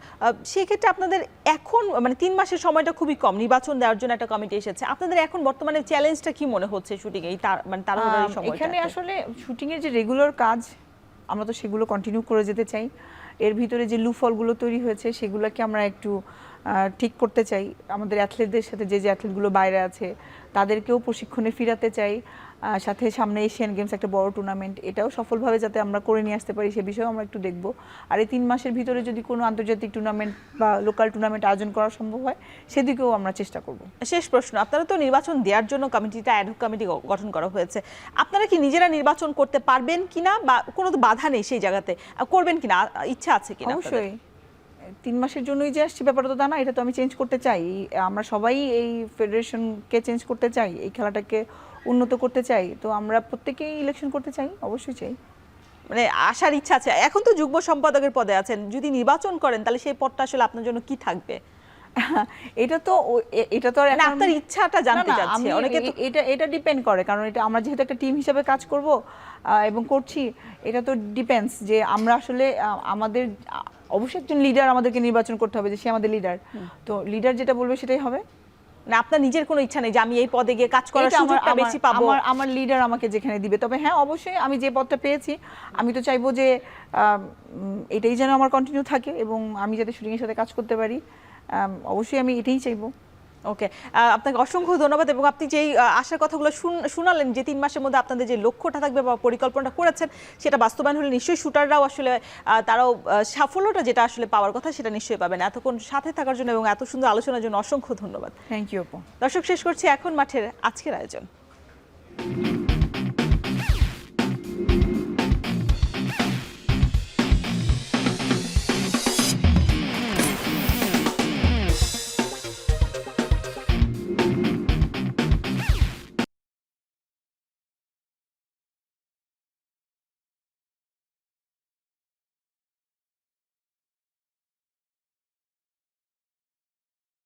সেক্ষেত্রে আপনাদের এখন মানে 3 মাসের সময়টা খুবই কম, নির্বাচন দেওয়ার জন্য একটা কমিটি এসেছে। আপনাদের এখন বর্তমানে চ্যালেঞ্জটা কি মনে হচ্ছে শুটিং এই মানে তাড়াহুড়োর সময়টা? এখানে আসলে শুটিংয়ের যে রেগুলার কাজ, আমরা তো সেগুলো কন্টিনিউ করে যেতে চাই। এর ভিতরে যে লুফলগুলো তৈরি হয়েছে, সেগুলোকে আমরা একটু ঠিক করতে চাই। আমাদের অ্যাথলেটদের সাথে যে অ্যাথলেটগুলো বাইরে আছে, তাদেরকেও প্রশিক্ষণে ফিরাতে চাই। সাথে সামনে এশিয়ান গেমস একটা বড় টুর্নামেন্ট, এটাও সফলভাবে যাতে আমরা করে নিয়ে আসতে পারি, সে বিষয়েও আমরা একটু দেখব। আর এই 3 মাসের ভিতরে যদি কোনো আন্তর্জাতিক টুর্নামেন্ট বা লোকাল টুর্নামেন্ট আয়োজন করা সম্ভব হয়, সেদিকেও আমরা চেষ্টা করব। শেষ প্রশ্ন, আপনারা তো নির্বাচন দেওয়ার জন্য কমিটিটা অ্যাডহক কমিটি গঠন করা হয়েছে, আপনারা কি নিজেরা নির্বাচন করতে পারবেন কিনা বা কোনো তো বাধা নেই সেই জায়গাতে, করবেন কিনা, ইচ্ছা আছে কিনা? অবশ্যই 3 মাসের জন্যই যে আসছি ব্যাপারটা তো তা না, এটা তো আমি চেঞ্জ করতে চাই। আমরা সবাই এই ফেডারেশনকে চেঞ্জ করতে চাই, এই খেলাটাকে উন্নত করতে চাই। তো আমরা প্রত্যেকেই ইলেকশন করতে চাই, অবশ্যই চাই। মানে আসার ইচ্ছা আছে। এখন তো যুগ্ম সম্পাদকের পদে আছেন, যদি নির্বাচন করেন তাহলে সেই পদটা আসলে আপনার জন্য কি থাকবে? এটা তো আর আপনার ইচ্ছাটা জানতে চাচ্ছি। অনেকে তো এটা ডিপেন্ড করে, কারণ এটা আমরা যেহেতু একটা টিম হিসেবে কাজ করব এবং করছি, এটা তো ডিপেন্ডস যে আমরা আসলে আমাদের অবশ্যই একজন লিডার আমাদেরকে নির্বাচন করতে হবে, যে সে আমাদের লিডার। তো লিডার যেটা বলবে সেটাই হবে। না, আপনার নিজের কোনো ইচ্ছা নেই যে আমি এই পদে গিয়ে কাজ করার সুযোগটা বেশি পাবো? আমার লিডার আমাকে যেখানে দিবে। তবে হ্যাঁ, অবশ্যই আমি যে পদটা পেয়েছি, আমি তো চাইবো যে এটাই যেন আমার কন্টিনিউ থাকে এবং আমি যাতে শুটিংয়ের সাথে কাজ করতে পারি, অবশ্যই আমি এটাই চাইবো। ওকে, আপনাকে অসংখ্য ধন্যবাদ। এবং আপনি যেই আশার কথাগুলো শুনালেন, যে 3 মাসের মধ্যে আপনাদের যে লক্ষ্যটা থাকবে বা পরিকল্পনাটা করেছেন, সেটা বাস্তবায়ন হলে নিশ্চয়ই শুটাররাও আসলে তারাও সাফল্যটা যেটা আসলে পাওয়ার কথা সেটা নিশ্চয়ই পাবেন। এতক্ষণ সাথে থাকার জন্য এবং এত সুন্দর আলোচনার জন্য অসংখ্য ধন্যবাদ। থ্যাংক ইউ আপু। দর্শক, শেষ করছি এখন মাঠের আজকের আয়োজন।